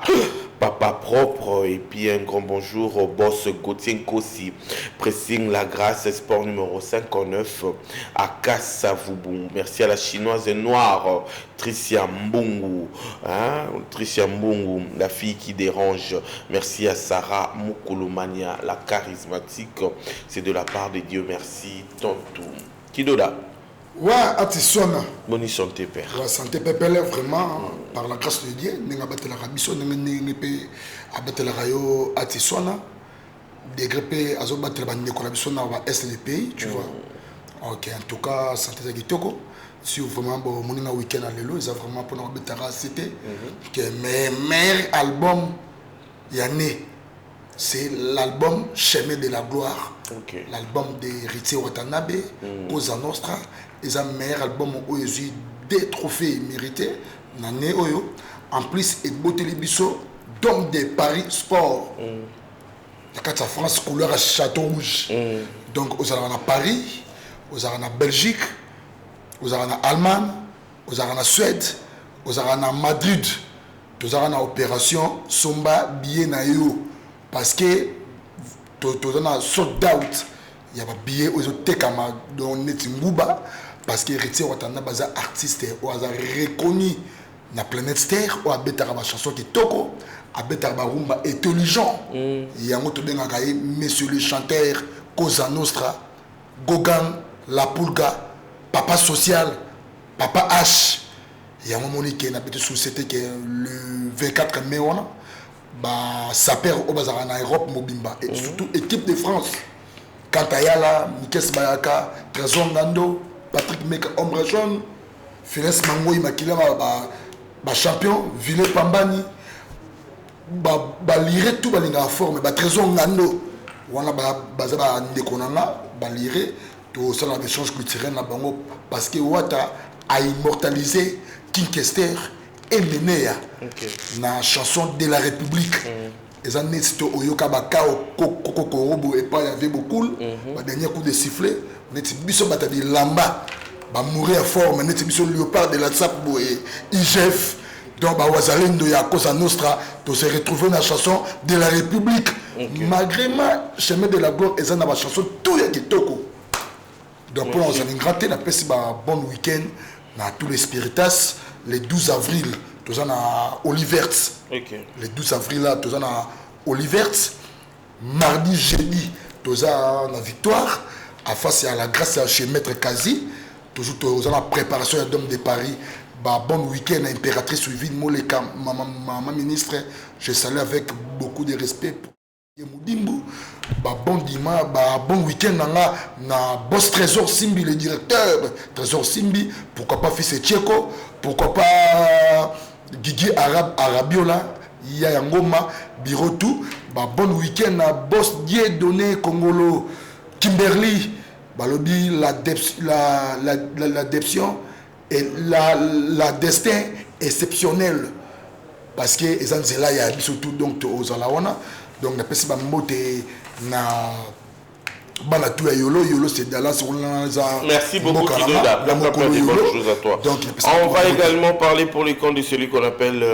Papa propre, et puis un grand bonjour au boss Gauthier Nkossi, pressing La Grâce, sport numéro 59 à Kassavoubou. Merci à la chinoise noire Tricia Mbungu, hein? Tricia Mbungu, la fille qui dérange. Merci à Sarah Moukoulomania, la charismatique. C'est de la part de Dieu, merci Tontou. Kidoda. Ouais, Atisona. Bonne santé, père. La santé, père, vraiment, par la grâce de Dieu, nous avons battu la Rabiso, nous avons battu la Rayo Atisona, dégrépé, nous avons battu la Rabiso dans l'est du pays, tu vois. Ok, en tout cas, santé de Gitoko. Si vraiment, bon, mon week-end à l'élo, ils ont vraiment pour nous battre la cité. Que mes meilleurs albums, il y a né. C'est l'album Chemin de la Gloire. Okay. L'album de Ritier Watanabe, Cosa Nostra. Ils ont un meilleur album où ils ont des trophées mérités. En plus, ils ont des biseaux d'hommes de Paris Sport. La carte de France, couleur à Château Rouge. Donc, vous avez en Paris, vous avez en Belgique, vous avez en Allemagne, vous avez en Suède, vous avez en Madrid, vous avez en opération Somba Bienayo. Parce que tu as sold out, il y a des billets aux autres dans Netingouba. Parce que Ritier Watana est un artiste qui est reconnu dans la planète Terre, où il y a des chansons qui toko, il y a des rumba intelligents. Il y a des messieurs les chanteurs, Cosa Nostra, Gogan, La Pulga, Papa Social, Papa H. Il y a un moment qui est une société qui est le 24 mai. Ça perd au bazar en Europe, Mobimba, et surtout équipe de France. Kantayala, Mikes Bayaka, Trésor Nando, Patrick Meka, Ombre Jaune, Félix Mangoy, Makila, champion, Ville Pambani, lire tout la forme, Trésor Nando, Wana Bazaba Nekonana, lire tout ça, l'échange culturel parce que Wata a immortalisé King Kester. Et Ménéa, la chanson de la République. Les années Oyoka Bakao, Koko Korobo et pas y avait beaucoup. Le dernier coup de sifflet, on était biso batadi Lamba, va mourir fort, mais on était biso Léopard de la Tsapbo et IGF. Donc, Wazalendo ya Cosa Nostra, on s'est retrouvé dans la chanson de la République. Malgré ma chemin de la gloire, ils ont la chanson tout y a qui toko. Donc, pour nous, on a gratté la paix, bon week-end dans tous les spiritas. Le 12 avril, nous sommes à Olivert. Le 12 avril, nous sommes à Olivert. Mardi, jeudi, nous sommes à Victoire. À face à la grâce chez Maître Kazi. Toujours, nous sommes à la préparation de l'homme de Paris. Bon week-end à Impératrice Suivie, Moleka, maman ministre. Je salue avec beaucoup de respect. Moudimbu, bon dimanche, bon week-end na boss Trésor Simbi, le directeur Trésor Simbi, pourquoi pas Fils Tcheko, pourquoi pas Guigui Arabiola, Yangoma, Birotou, bon week-end na boss Dieudonné Congolo, Kimberly, balobi la déception et la destin exceptionnel parce que les gens là il y a surtout donc aux alawana. Donc, na pesi ba moté na bana tout yolo c'est Dallas. Merci beaucoup Kidoda. Bonne chose à toi. Donc, on va également parler pour les comptes de celui qu'on appelle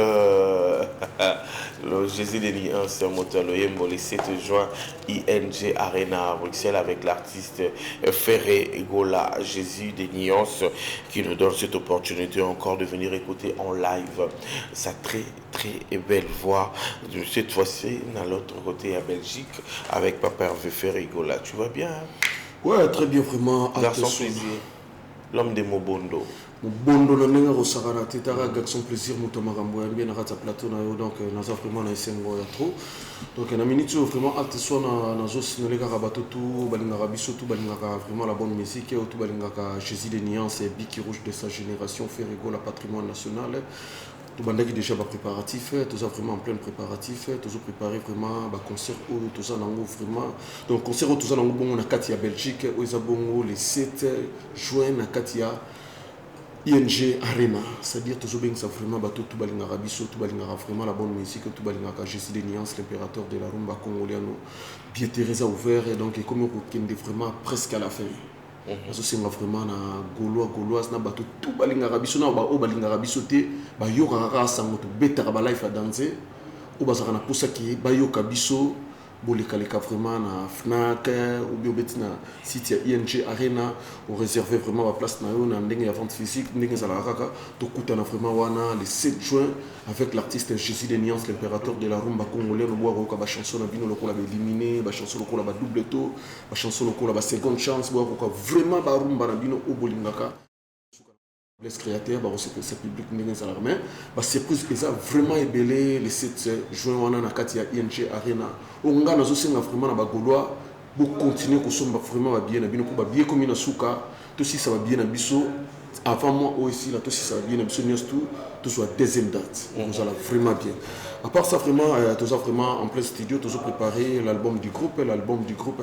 le Jésus des Nuances Moteur Loyembo le 7 juin ING Arena à Bruxelles avec l'artiste Ferré Gola Jésus des Nuances qui nous donne cette opportunité encore de venir écouter en live sa très belle voix. Cette fois-ci, dans l'autre côté à Belgique avec Papa Hervé Ferré Gola. Tu vas bien? Ouais, très bien, vraiment. Garçon plaisir. L'homme de Mobondo. Mobondo, na nenga rosarana tetara garçon plaisir mutomarambo bien na rata plateau na yo donc naza vraiment na esengo ya trop. Donc na minute vraiment acte soit na zo sinolega rabato tout balinga rabiso tout balinga vraiment la bonne musique et tout balinga Jésus des Nuances et Biki Rouge de sa génération Ferrego la patrimoine national. Tout bandaki déjà ba préparatif, tout ça vraiment en plein préparatif, tout ça préparé vraiment ba concert tout ça nango vraiment. Donc concert tout ça nango bon na Katia Belgique, oza bongo le 7 juin na Katia ING Arena, c'est-à-dire tout ça vraiment bateau tout balinga rabiso tout balinga vraiment la bonne musique tout balinga Jésus des Nuances l'impérateur de la rumba congoliano bien Teresa ouvert et donc comme on est vraiment presque à la fin. Parce que c'est vraiment na gauloise na bateau tout balinga rabiso na ba o balinga rabiso te ba yoka ka sango to beta ba life à danser ou ba saka na posa ki ba yoka biso boleka vraiment na Fnac ou bien betina site ING Arena on réservé vraiment la place na yo na ndenge ya vente physique ndenge za la raka to kutana vraiment wana le 7 juin avec l'artiste Jésus des Nuances l'impérateur de la rumba congolaise boire ko ba chanson na bino lokola ba éliminé ba chanson lokola ba double taux ba chanson lokola ba seconde chance boire ko vraiment ba rumba na bino o bolingaka les créateurs ba aussi que ce public ndenge za la main ba surprise eza vraiment ébélé le 7 juin wana na kati ya ING Arena on nga nazo senga vraiment na ba gaulois pour continuer ko somba vraiment ba bien na bino ko ba bien comme na suka to si ça va bien na biso avant moi aussi là tout si ça va bien na biso tout soit deuxième date on va vraiment bien à part ça vraiment tout ça vraiment en plein studio tout ça préparé l'album du groupe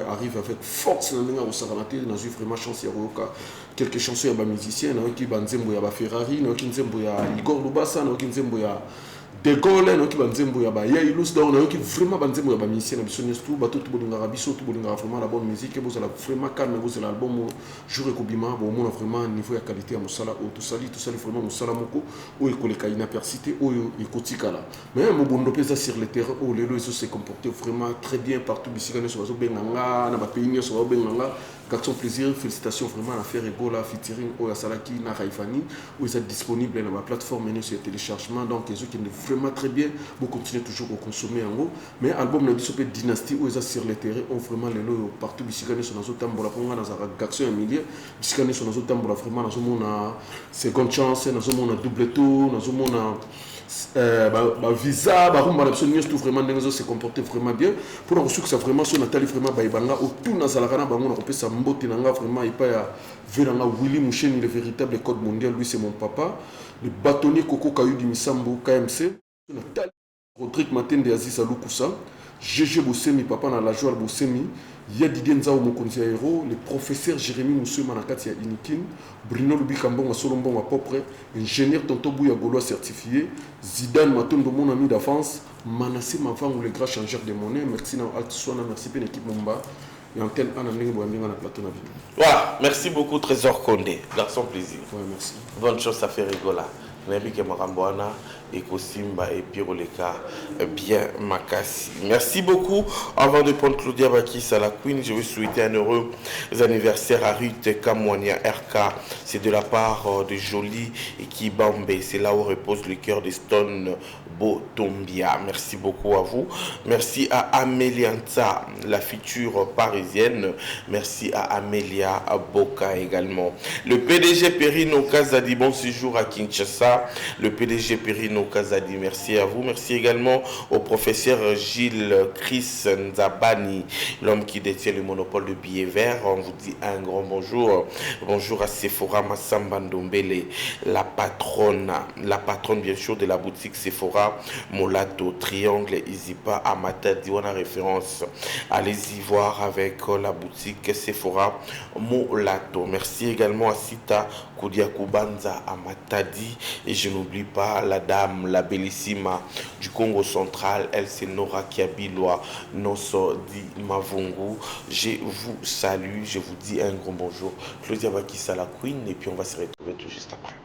arrive avec force na nga au saranate na ju vraiment chance ya roka quelques chansons ya ba musiciens na ki banzembo ya ba Ferrari na ki nzembo ya Igor Lubasa na ki nzembo ya De Gaulle na ki banzembo ya ba Yailus donc na ki vraiment banzembo ya ba musiciens na biso tout bato tout bolinga rabiso tout bolinga vraiment la bonne musique vous allez vraiment calme vous l'album jour ekobima bon on a vraiment niveau ya qualité ya musala o tout sali vraiment musala moko o ekoleka inapercité o ekotika là mais Mobondo pesa sur le terrain o lelo eso se comporter vraiment très bien partout bisikane so bazo benganga na ba pays nyo so benganga garçon plaisir félicitations vraiment à faire Ebola featuring o Salaki na Raifani où est disponible dans la plateforme et sur téléchargement donc les autres qui est vraiment très bien vous continuez toujours à consommer en gros mais album na biso pe dynastie où est sur le terrain on vraiment les lots partout bisikane so nazo tambola ponga na za garçon en milieu bisikane so nazo tambola vraiment nazo mona seconde chance nazo mona double tour nazo mona visa rumba tout vraiment ndenge se comporter vraiment bien pour que ça vraiment so Nathalie vraiment baibanga autour na salakana bango na kopesa mbote nanga vraiment et pas ya veranga Willy Moucheni le véritable code mondial lui c'est mon papa le bâtonnier Coco Kayu du Misambo KMC Nathalie Rodrigue Matende Aziz Alukusa GG Bossemi papa na la joie Bossemi Yadidie Nzao Mokonzi Aero, le professeur Jérémy Moussou Manakati à Inikin, Bruno Lubikambon à Solombon à Popre, ingénieur Tonto Bouya Gaulois certifié, Zidane Matondo mon ami d'avance, Manassé Mavang ou le grand changeur de monnaie, merci à Altsouana, merci pour l'équipe Momba, et antenne Anandeng Boambing à plateau Navi. Voilà, merci beaucoup Trésor Condé, garçon plaisir. Ouais, merci. Bonne chose à faire rigola. Nabike Maramboana et Kosimba et Piroleka bien Makassi. Merci beaucoup. Avant de prendre Claudia Bakis à la Queen, je veux souhaiter un heureux anniversaire à Ruth Kamwania RK. C'est de la part de Jolie et Kibambe. C'est là où repose le cœur de Stone Botombia. Merci beaucoup à vous. Merci à Amélianta, la future parisienne. Merci à Amélia Boka également. Le PDG Perrine Okaza dit bon séjour à Kinshasa. Kinshasa, le PDG Perino Kazadi, merci à vous. Merci également au professeur Gilles Chris Nzabani, l'homme qui détient le monopole de billets verts. On vous dit un grand bonjour. Bonjour à Sephora Massamba Ndombele, la patronne bien sûr de la boutique Sephora Molato, Triangle Izipa à Matadi. On a référence. Allez-y voir avec la boutique Sephora Molato. Merci également à Sita Koudia Kubanza à Matadi. Et je n'oublie pas la dame, la bellissima du Congo central, elle c'est Nora Kiabiloa Nosso Di Mavungu. Je vous salue, je vous dis un grand bonjour. Claudia Bakissa la Queen, et puis on va se retrouver tout juste après.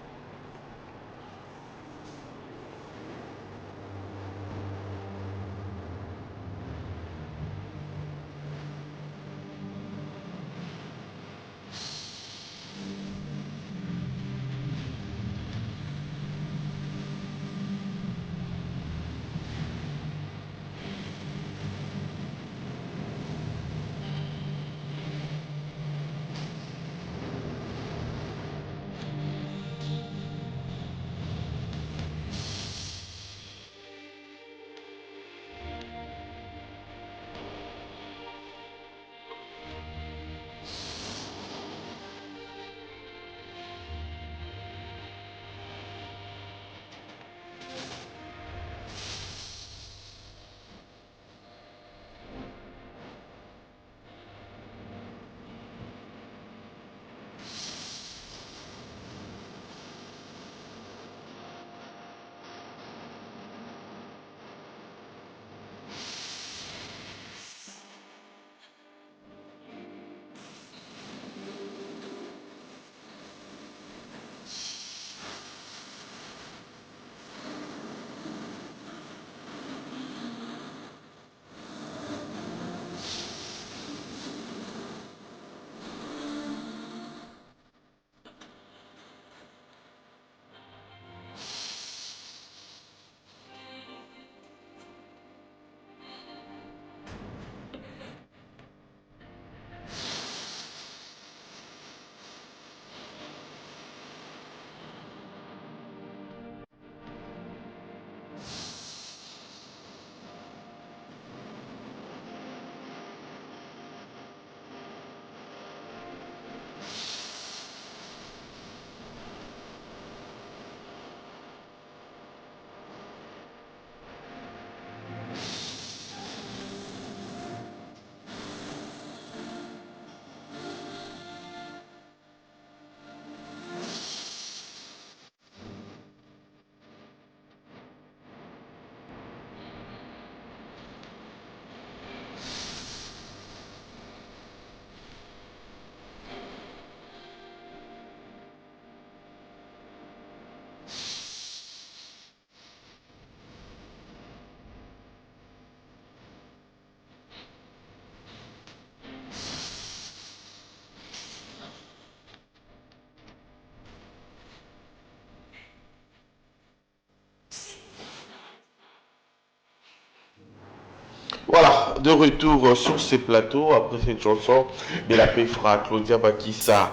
Voilà, de retour sur ces plateaux après cette chanson de la Pefra Claudia Bakissa,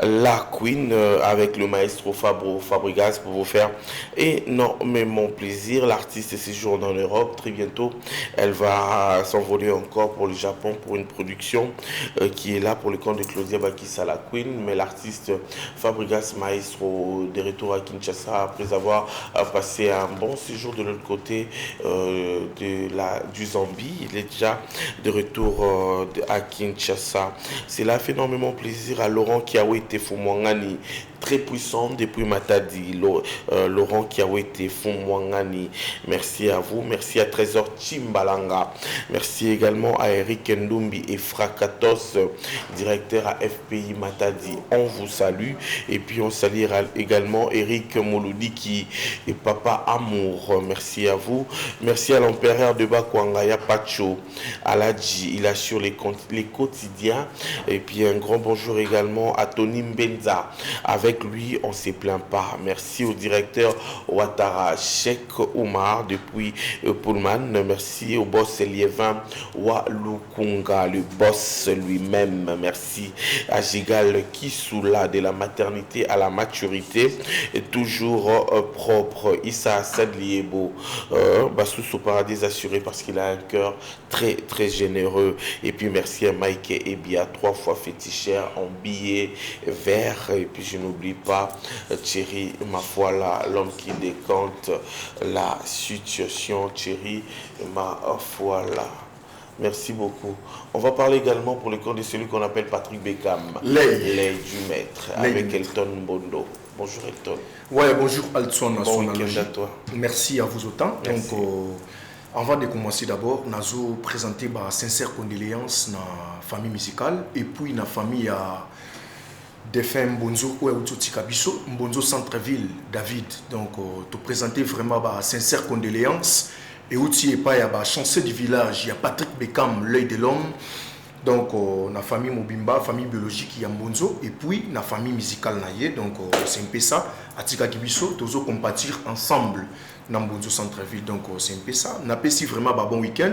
la Queen, avec le maestro Fabregas pour vous faire énormément plaisir. L'artiste séjourne en Europe. Très bientôt, elle va s'envoler encore pour le Japon pour une production qui est là pour le compte de Claudia Bakissa, la Queen. Mais l'artiste Fabregas Maestro de retour à Kinshasa après avoir passé un bon séjour de l'autre côté du Zambie. Il est déjà de retour à Kinshasa. Cela fait énormément plaisir à Laurent Kiawete Fumwangani, très puissant depuis Matadi. Laurent Kiawete Fumwangani, merci à vous. Merci à Trésor Chimbalanga. Merci également à Eric Ndumbi et Frakatos, directeur à FPI Matadi. On vous salue. Et puis on salue également Eric Moloudiki et Papa Amour. Merci à vous. Merci à l'empereur de Bakwangaya Pacho, Aladji, il assure les quotidiens. Et puis un grand bonjour également à Tony Mbenza avec avec lui, on ne se plaint pas. Merci au directeur Ouattara Cheikh Oumar depuis Pullman. Merci au boss Liévin Walukunga, le boss lui-même. Merci à Gigal Kisoula, de la maternité à la maturité, et toujours propre. Issa Sadliebo, Bassous au paradis assuré parce qu'il a un cœur très très généreux. Et puis merci à Mike Ebia, 3 fois fétichère en billets verts. Et puis je n'oublie pas Thierry Mafoila, l'homme qui décompte la situation. Thierry Mafoila. Merci beaucoup. On va parler également pour le compte de celui qu'on appelle Patrick Beckham, l'aile du maître, avec Elton Bondo. Bonjour Elton. Ouais, bonjour Altson. Bon week-end à toi. Merci à vous autant. Merci. Donc, avant de commencer d'abord, nous présenter ma sincère condoléance à la famille musicale et puis la famille à défunt Mbonzo ou Tikabiso, Mbonzo Centreville, David. Donc, te présenter vraiment ma sincère condoléance. Et aussi, il y a la chanceux du village, il y a Patrick Beckham, l'œil de l'homme. Donc, la famille Mobimba, famille biologique, il y a Mbonzo. Et puis, la famille musicale, donc c'est un peu ça. À Tikabiso, tous compatir ensemble dans Mbonzo Centreville. Donc, c'est un peu ça. On a passé vraiment un bon week-end.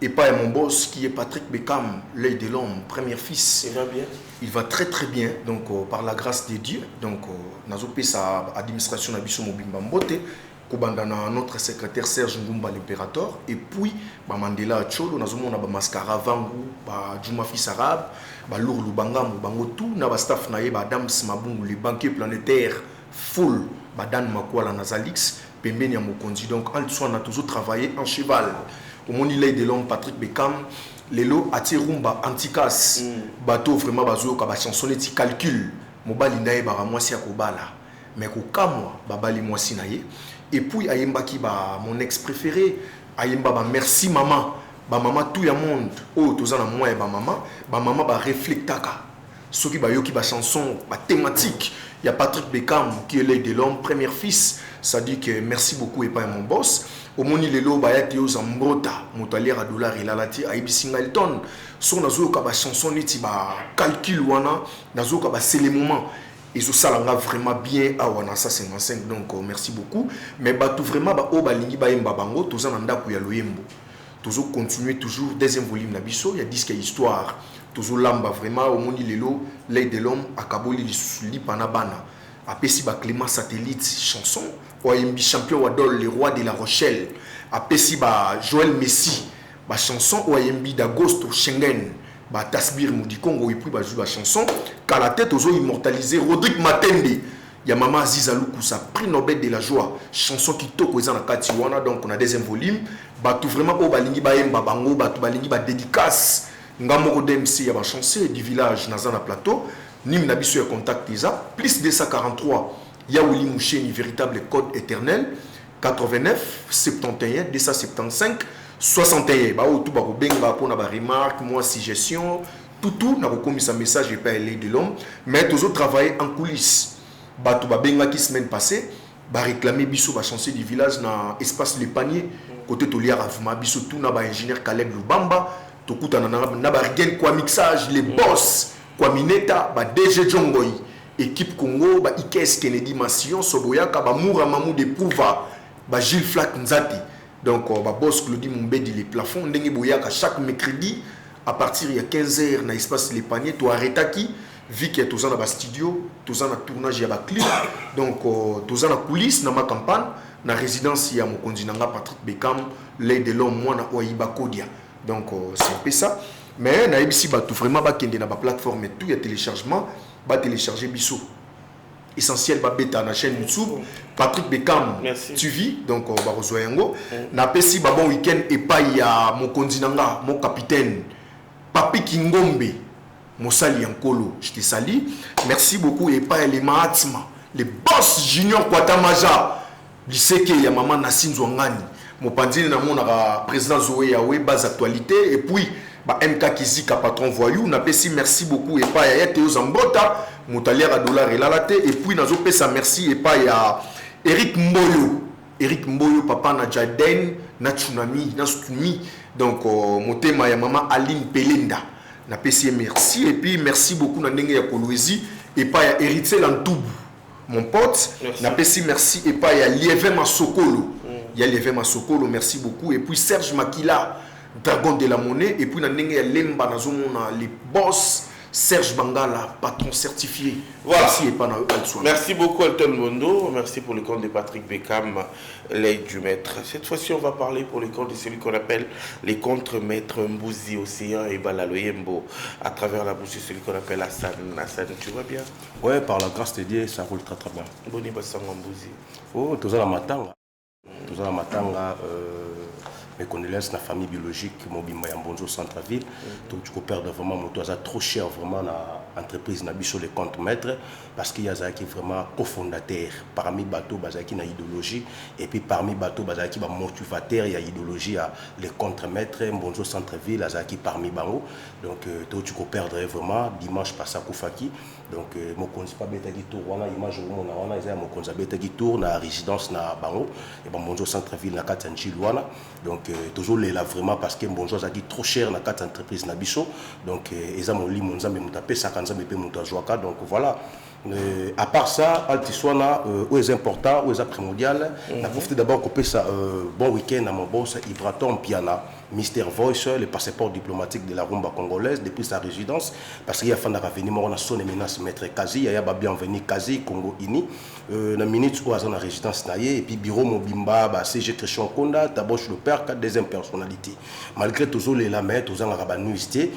Et pas mon boss qui est Patrick Beckham, l'œil de l'homme, premier fils. Il va bien? Il va très très bien, donc par la grâce de Dieu. Donc, nous avons fait sa administration à Bissou Mobimba Mbote. Notre secrétaire Serge Ngumba l'impérateur. Et puis, Mandela Cholo, nous avons Mascara Vangu, Juma Fils Arabe, Lour Lubanga, Bangotu, nous avons staff Adam Smabungu, les banquiers planétaires, full, Dan Makwala Nazalix, Pembeni Mokondi. Donc, en tout cas, on a toujours travaillé en cheval. Au monde il est de l'homme Patrick Beckham, les lots Atirumba, Antikas, bateau vraiment bazo, kaba chanson ti calcul, mobali nae bara mwasi akobala, mais ko kamwa babali mwasi nae. Et puis ayemba ki ba mon ex préféré, ayemba ba merci maman, ba maman tout le monde, oh tozana moi et ba maman ba reflectaka. Ceux qui ba yo ki ba chanson, ba thématique. Il y a Patrick Beckham qui est l'œil de l'homme, premier fils. Ça dit que merci beaucoup et pas mon boss. Au monde il est là, bah y a Zambrota, motalière à dollar et la lati à Ibisingleton. Sur nazo ka ba chanson niti ba calcul wana, nazo ka ba c'est les moments. Et ça l'a vraiment bien à wana ça 55 donc merci beaucoup. Mais bah tout vraiment bah o balingi ba yemba bango, tous en anda ku ya loyembo. Toujours continuer toujours deuxième volume na biso, il y a disque histoire. Toujours lamba vraiment au monde il est là, l'œil de l'homme à Kaboli li panabana. Apesi ba Clément Satellite chanson, OMB champion Wadol le roi de la Rochelle. Apesi ba Joël Messi, ba chanson OMB d'Agosto Schengen, ba Tasbir Moudikongo et puis ba joue ba chanson. Quand la tête aux immortalisé Rodrigue Matende, ya Mama Aziza Lukusa, prix Nobel de la joie, chanson qui toko eza na Katiwana donc on a deuxième volume. Ba tout vraiment au balingi ba yemba bango, ba tout balingi ba dédicace. Ngamoko DMC ya ba chanson du village Nazana Plateau. Nim Nabiso contact déjà plus 243 Yaouli Moucheni véritable code éternel 89 71 275 61 ba tout ba benga pour na ba remarque moi suggestion tout na commis sa message et pas l'œil de l'homme mais toujours travailler en coulisses ba tout ba benga qui semaine passée ba réclamer biso ba chancer du village na espace les paniers côté Toliara Vuma biso tout na ba ingénieur Caleb Lubamba to kutana na ba regen quoi mixage les boss Kwamineta, ba DG Djongoy, équipe Congo, ba Ikes Kennedy Massion, Soboyaka, ba Moura Mamou de Pouva, ba Gilles Flack Nzati. Donc, ba boss Claudie Mumbedi les plafonds, Ndenge Boyaka chaque mercredi, à partir de 15h, dans l'espace Les Paniers, tu arrêtes qui, vu que tu es dans le studio, tu es dans le tournage, il y a un clip. Donc, tu es dans la coulisse, dans ma campagne, dans la résidence, il y a mon continent, Patrick Beckham, l'œil de l'homme, moi, na Oaïba Kodia. Donc, c'est un peu ça. Mais na ibisi ba tout vraiment ba kende na ba plateforme et tout il y a téléchargement ba télécharger biso essentiel ba beta na chaîne YouTube Patrick Beckham tu vis donc ba rezoyango na pesi ba bon week-end et pas il y a mon kondinanga mon capitaine Papi Kingombe Mosali Yankolo je te salue merci beaucoup et pas les Mahatma les boss junior Kwatamaja lycée que ya maman Nassine Zongani mon pandine na mon président Zoé Yawe base actualité et puis MK Kizika patron voyou n'a pas si merci beaucoup et pas ya Théo Zambota motalière à dollar et la latte et puis nazo pesa merci et pas ya Eric Mboyo papa na Jaden na tsunami na tsunami donc motema ya maman Aline Pelenda n'a pas si merci et puis merci beaucoup na ndenge ya Kolwezi et pas ya héritier Lantubu mon pote. Napesi merci et pas il y a Liévé Masokolo. Il y a Liévé Masokolo, merci beaucoup. Et puis Serge Makila, Dragon de la Monnaie. Et puis il y a Lemba Nazomona, les boss. Serge Bangala, patron certifié. Voilà. Merci beaucoup Elton Mondo. Merci pour le compte de Patrick Beckham, l'aide du maître. Cette fois-ci, on va parler pour le compte de celui qu'on appelle les contre-maîtres Mbouzi, Océan et Balaloyembo. À travers la bouche de celui qu'on appelle Hassan. Hassan, tu vas bien? Ouais, par la grâce de Dieu, ça roule très très bien. Boni Bassanga Mbouzi. Oh, tous à la matanga. Tous à la matanga. Mes condoléances à la famille biologique, Mobimba Yambonzo Centre-Ville. Donc, tu peux perdre vraiment mon toit, trop cher vraiment à l'entreprise, sur les contre-maîtres, parce qu'il y a qui vraiment cofondateur. Parmi les bateaux, il y a idéologie, et puis parmi les bateaux, il y a motivateur, il y a idéologie, les contre-maîtres, Mbonzo Centre-Ville, il y a qui parmi bango. Donc, tu peux perdre vraiment dimanche passé à Koufaki. Donc, je ne connais pas bien tour, image tour, na résidence na bango, et Mbonzo Centre-Ville, na Katanchi Luana. Donc, toujours là vraiment parce que Mbonzo a trop cher dans quatre entreprises na biso. Donc, ils ont li monza mais mutapé 50 mais muta joaka. Donc voilà. À part ça, Altiswana, où est important, où est primordial. On a profité d'abord couper ça bon week-end à mon boss Ibraton Piana, Mister Voice, le passeport diplomatique de la rumba congolaise depuis sa résidence. Parce qu'il y a fin d'avenir, on a sonné menace maître Kazi, il y a bienvenue Kazi, Congo Ini. La minute où on a résidence naïe et puis bureau Mobimba, CG Christian Konda, Taboche le père, quatre deuxième personnalité. Malgré toujours les lamettes, tous en arabe nuisté,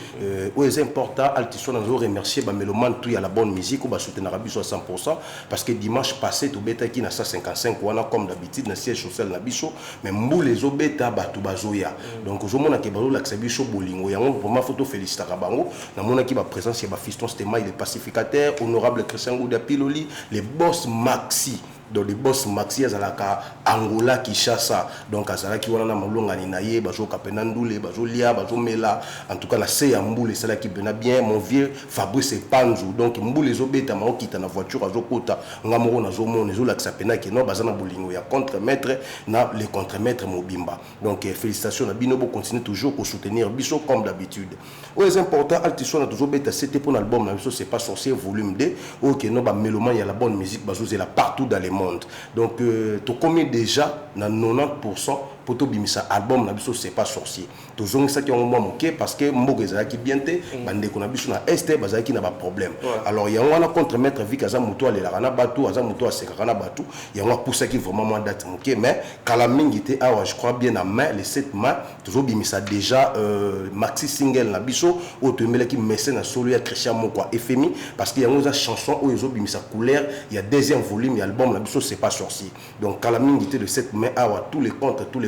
où est important, Altiswana nous remercier, Méloman, tout y a la bonne musique, ou soutenir à 100%, parce que dimanche passé, tout bêta qui n'a 155, comme d'habitude, dans le siège social na biso, mais mbou les obéta batu bazoya. Donc, je m'en ai bazo l'accès biso bolingo. Et on vraiment photo félicite à Bango. Dans mon équipe, présence, il y a Fiston Stema, il est pacificateur, honorable Christian Gouda Piloli, les boss Maxi. Donc les boss Maxi azalaka Angola Kinshasa donc azalaki wana na malonga ni naye bazo kapena ndule bazo lia bazo mela en tout cas la se ya mbule sala ki bena bien mon vieux Fabrice Panzou donc mbule ezobeta ma okita na voiture azokota ngamoro na zo mona zo lakisa pena ki no bazana bolingo ya contre-maître na les contre-maîtres Mobimba donc félicitations na bino bo continuer toujours pour soutenir biso comme d'habitude. Ouais important Altiswana toujours beta c'était pour l'album na biso c'est pas sorcier volume 2 OK no ba méloman il y a la bonne musique bazo là partout dans les donc, tu connais déjà dans 90% pour tout bimisa album na biso c'est pas sorcier. Toujours ça qui ont manqué parce que mbogeza qui bienté bande qu'on a biso na est bazaki na ba problème. Alors il y a un contre-maître vu kaza muto ale la kana batu aza muto aseka kana batu il y a un pour ça qui vraiment moins date manqué mais kalamingi était ah je crois bien à main les 7 mains toujours bimisa déjà maxi single na biso au temela qui message na solo ya Christian Mokwa FMI parce qu'il y a une chanson où ils ont bimisa couleur il y a deuxième volume et album na biso c'est pas sorcier. Donc kalamingi était le 7 mai ah tous les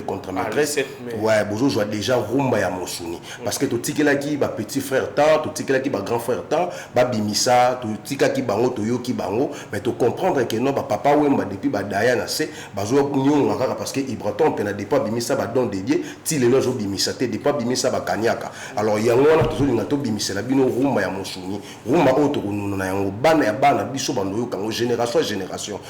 contre-maîtresses ouais bozo joue déjà rumba ya mosuni parce que to tikela ki ba petit frère tant to tikela ki ba grand frère tant ba bimisa to tika ki bango to yo ki bango mais to comprendre que non ba papa wemba depuis ba Diana c'est bazo nyonga kaka parce que Ibraton pena depuis bimisa ba don dédié ti lelo zo bimisa te depuis bimisa ba kanyaka alors yango na to linga to bimisa la bino rumba ya mosuni rumba auto kununa na yango bana ya bana biso bando yo kango génération à génération.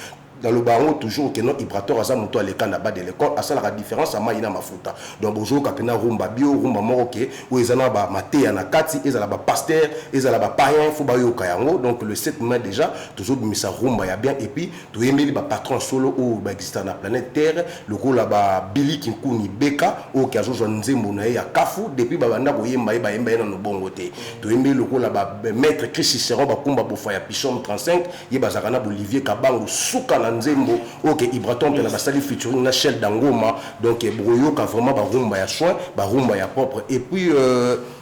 Dans le baron toujours que non Ibrator aza muto aleka na ba de l'école à ça la différence à maïna mafuta donc bonjour kapena rumba bio rumba moroke ou ezana ba maté na kati ezala ba pasteur ezala ba païen faut ba yo kayango donc le 7 mai déjà toujours bimisa rumba ya bien et puis to yemeli ba patron solo ou ba existe na planète terre le ko la ba Billy Kinkuni Beka ou ki azo nzembo na ya kafu depuis ba banda ko yemba ba yemba na no bongo te to yemeli le ko la ba maître Chris Cicéron ba kumba bo ya Pichon 35 ye bazakana Olivier Kabango suka Nzembo OK Ibraton pe la basali featuring na Shell Dangoma donc broyo ka vraiment ba rumba ya soin ba rumba ya propre et puis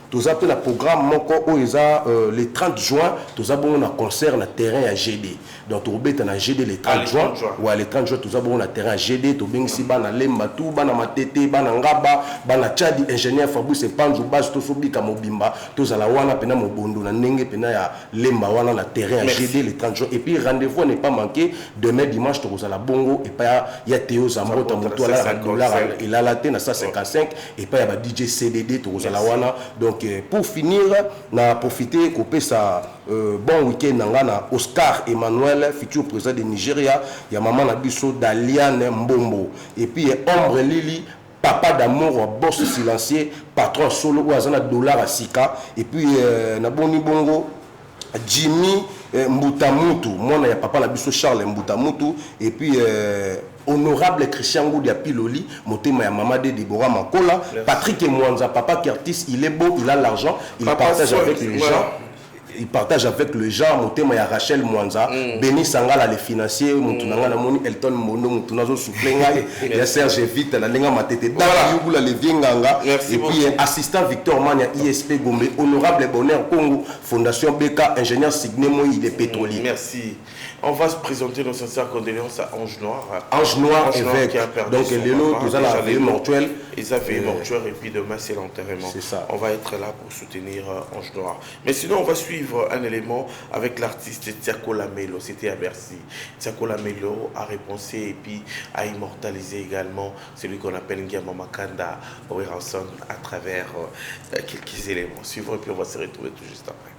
tous appelés le programme moko le 30 juin tous avons un concert na terrain à GD donc au bet na GD le 30 juin ouais le 30 juin tous avons un terrain à GD to bengisi bana lemba tout bana matete bana ngaba bana Chadi ingénieur Fabrice Panzou base to sobika mobimba tous ala wana pena mobondo na ndenge pena ya lemba wana na terrain à GD le 30 juin et puis rendez-vous n'est pas manqué demain dimanche tous ala bongo et pas ya Théo Zambota moto ala dollar il a la tena 155 et pas ya ba DJ CDD tous ala wana donc pour finir, on a profité couper ça bon week-end na Oscar Emmanuel, futur président de Nigeria, il y a maman Nabiso Daliane Mbombo et puis Ombre Lili, papa d'amour, boss silencieux, patron solo ou azana dollar à Sika et puis na Boni Bongo, Jimmy Mbutamutu, moi na papa na biso Charles Mbutamutu et puis honorable Christian Goudi à Piloli, motema ya maman de Deborah Makola, Patrick Mwanza, papa Curtis, il est beau, il a l'argent, il partage avec les gens. Il partage avec le genre, motema ya Rachel Mwanza, Béni Sangala les financiers, Moutunanga na moni Elton Mono, Moutunazo Souplenga, ya Serge Vite, la Lenga Matete, Dala les Vienganga, et puis assistant Victor Mania, ISP Gombe, honorable Bonheur Congo, Fondation BK, ingénieur Signé Moï, il est pétrolier. Merci. On va se présenter nos sincères condoléances à Ange Noir. Ange Noir évêque. Donc, Lélo, tout ça, la veille mortuelle. Ils avaient mortuaire et puis demain, c'est l'enterrement. C'est ça. On va être là pour soutenir Ange Noir. Mais sinon, on va suivre un élément avec l'artiste Tiako Lamelo. C'était à Bercy. Tiako Lamelo a réponsé et puis a immortalisé également celui qu'on appelle Ngiyama Makanda Oweranson à travers quelques éléments. Suivons et puis on va se retrouver tout juste après.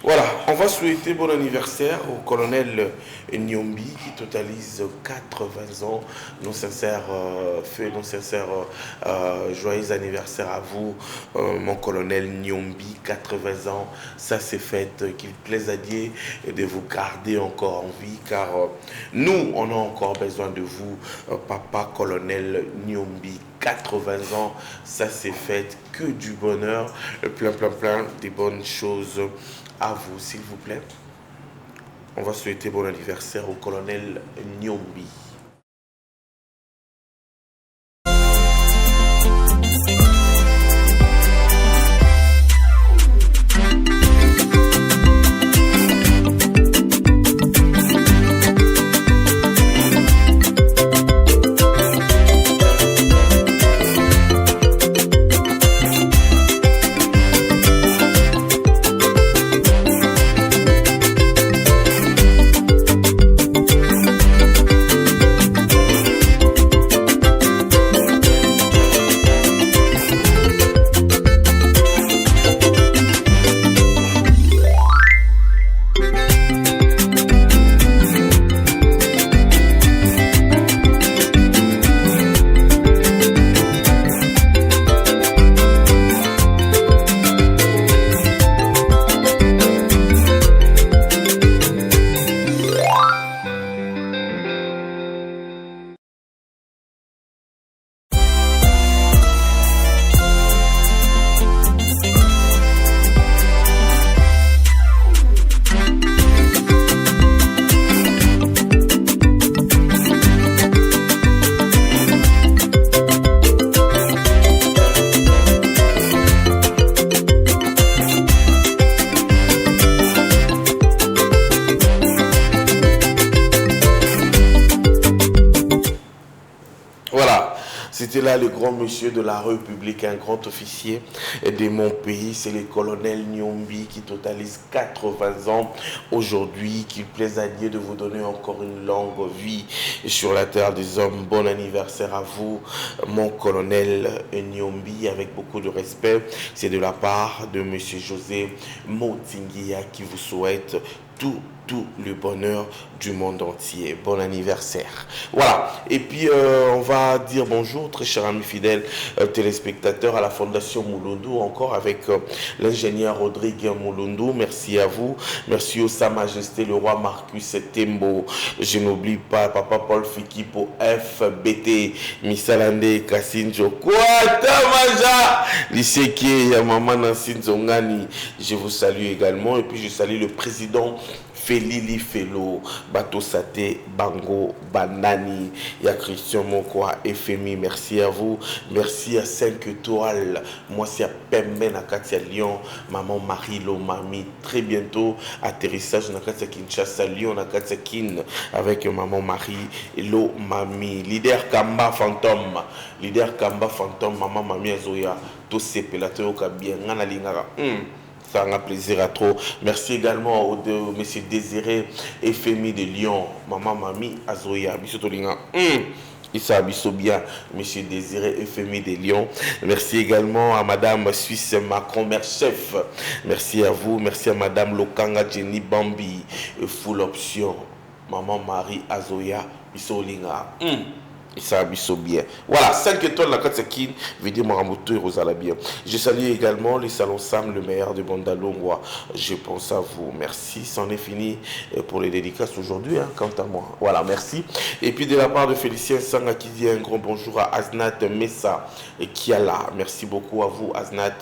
Voilà, on va souhaiter bon anniversaire au colonel Nyombi qui totalise 80 ans. Nos sincères joyeux anniversaire à vous, mon colonel Nyombi, 80 ans. Ça c'est fait, qu'il plaise à Dieu de vous garder encore en vie car nous, on a encore besoin de vous, papa colonel Nyombi. 80 ans, ça c'est fait, que du bonheur, plein de bonnes choses à vous, s'il vous plaît. On va souhaiter bon anniversaire au colonel Nyombi. C'était là le grand monsieur de la République, un grand officier de mon pays, c'est le colonel Nyombi qui totalise 80 ans aujourd'hui, qu'il plaise à Dieu de vous donner encore une longue vie sur la terre des hommes. Bon anniversaire à vous, mon colonel Nyombi, avec beaucoup de respect. C'est de la part de monsieur José Motinguia qui vous souhaite tout le bonheur du monde entier. Bon anniversaire. Voilà. Et puis, on va dire bonjour, très chers amis fidèles téléspectateurs, à la Fondation Mulundu, encore avec l'ingénieur Rodrigue Mulundu. Merci à vous. Merci au Sa Majesté, le roi Marcus Tembo. Je n'oublie pas Papa Paul Fikipo, FBT, Misalande, Kassinjo, Kwatamaja, Liseke, Yamama Nancy Nzongani. Je vous salue également. Et puis, je salue le président Felili Felo, Bato Sate, Bango, Banani, ya Christian Mokwa, FMI, merci à vous. Merci à 5 étoiles. Moi, c'est à Pembe, na Katia Lyon, maman Marie-Lo, Mami. Très bientôt, atterrissage na Katia Kinshasa, Lyon, na Katia Kin, avec maman Marie-Lo, Mami. Leader Kamba Fantôme, maman Mami Azoya, tous ces pélateurs qui bien, ngana lingara. Ça a un plaisir à trop. Merci également au monsieur Désiré FMI de Lyon, maman Mami Azoya, Bissotolinga. Il s'habille bien, monsieur Désiré FMI de Lyon. Merci également à madame Suisse Macron, mère chef. Merci à vous. Merci à madame Lokanga Jenny Bambi, full option. Maman Marie Azoya, Bissotolinga. ça a bien. Voilà, 5 étoiles la Katsakin, Vidi Maramoto et Rosala bien. Je salue également les salons Sam, le meilleur de Bandalongwa. Je pense à vous. Merci. C'en est fini pour les dédicaces aujourd'hui, hein, quant à moi. Voilà, merci. Et puis de la part de Félicien Sanga qui dit un grand bonjour à Aznat Messa Kiala. Merci beaucoup à vous, Aznat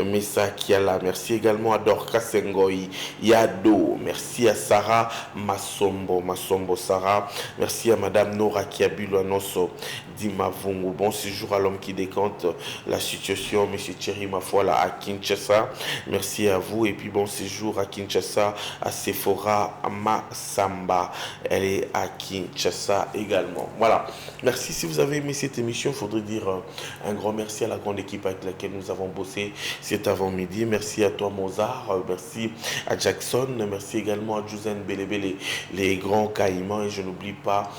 Messa Kiala. Merci également à Dorka Sengoy Yado. Merci à Sarah Masombo Sarah. Merci à Madame Nora Kiabulo Anoso Dimavungu. Bon séjour à l'homme qui décante la situation, Monsieur Thierry Mafoila à Kinshasa. Merci à vous et puis bon séjour à Kinshasa à Sephora Masamba. Elle est à Kinshasa également. Voilà. Merci. Si vous avez aimé cette émission, il faudrait dire un grand merci à la grande équipe avec laquelle nous avons bossé cet avant-midi. Merci à toi Mozart. Merci à Jackson. Merci également à Jouzen Belebele, les grands caïmans. Et je n'oublie pas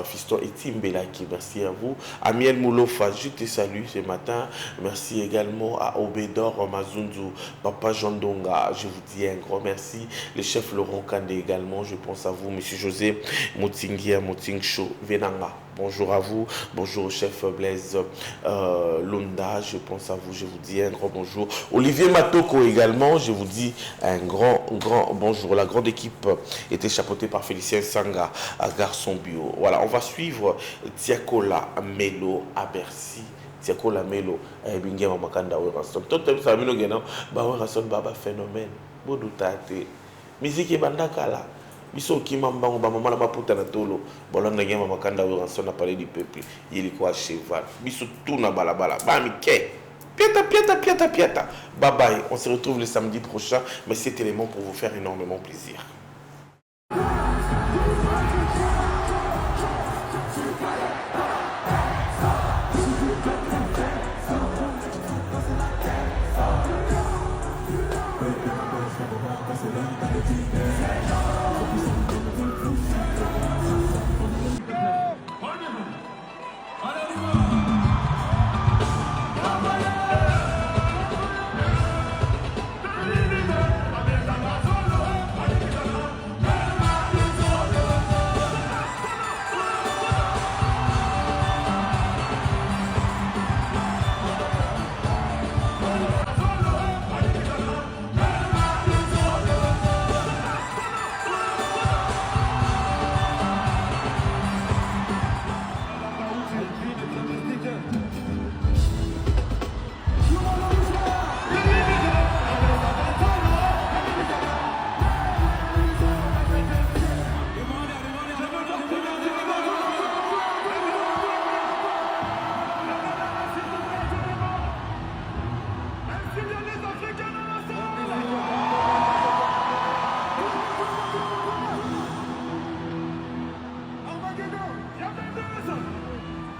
Fiston Etim Belaki. Merci à vous. Amiel Moulofa, je te salue ce matin. Merci également à Obedor Mazunzu, Papa Jandonga. Je vous dis un grand merci. Le chef Laurent Kandé également. Je pense à vous, Monsieur José Moutingia Moutingcho Venanga. Bonjour à vous. Bonjour au chef Blaise Lunda. Je pense à vous. Je vous dis un grand bonjour. Olivier Matoko également. Je vous dis un grand bonjour. La grande équipe était chapeautée par Félicien Sanga à Garçon Bio. Voilà, on va suivre Tiakola Melo à Bercy. Tiakola Melo à Ebingema Makanda Werason. Tout le monde ba Werason baba phénomène. Boudoutate. Musique bandakala. Biso kimambango ba mama la maputa na tolo. Bolanda ngema Makanda Werason a parlé du peuple. Il est quoi cheval. Biso tout na balabala. Ba mike. Piata. Bye bye. On se retrouve le samedi prochain. Mais cet élément pour vous faire énormément plaisir.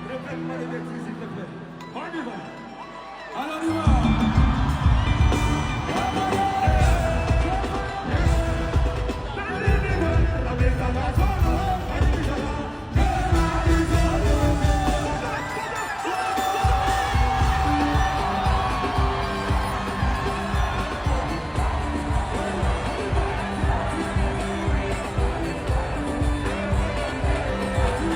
Répète-moi les défis, s'il te plaît. On y va.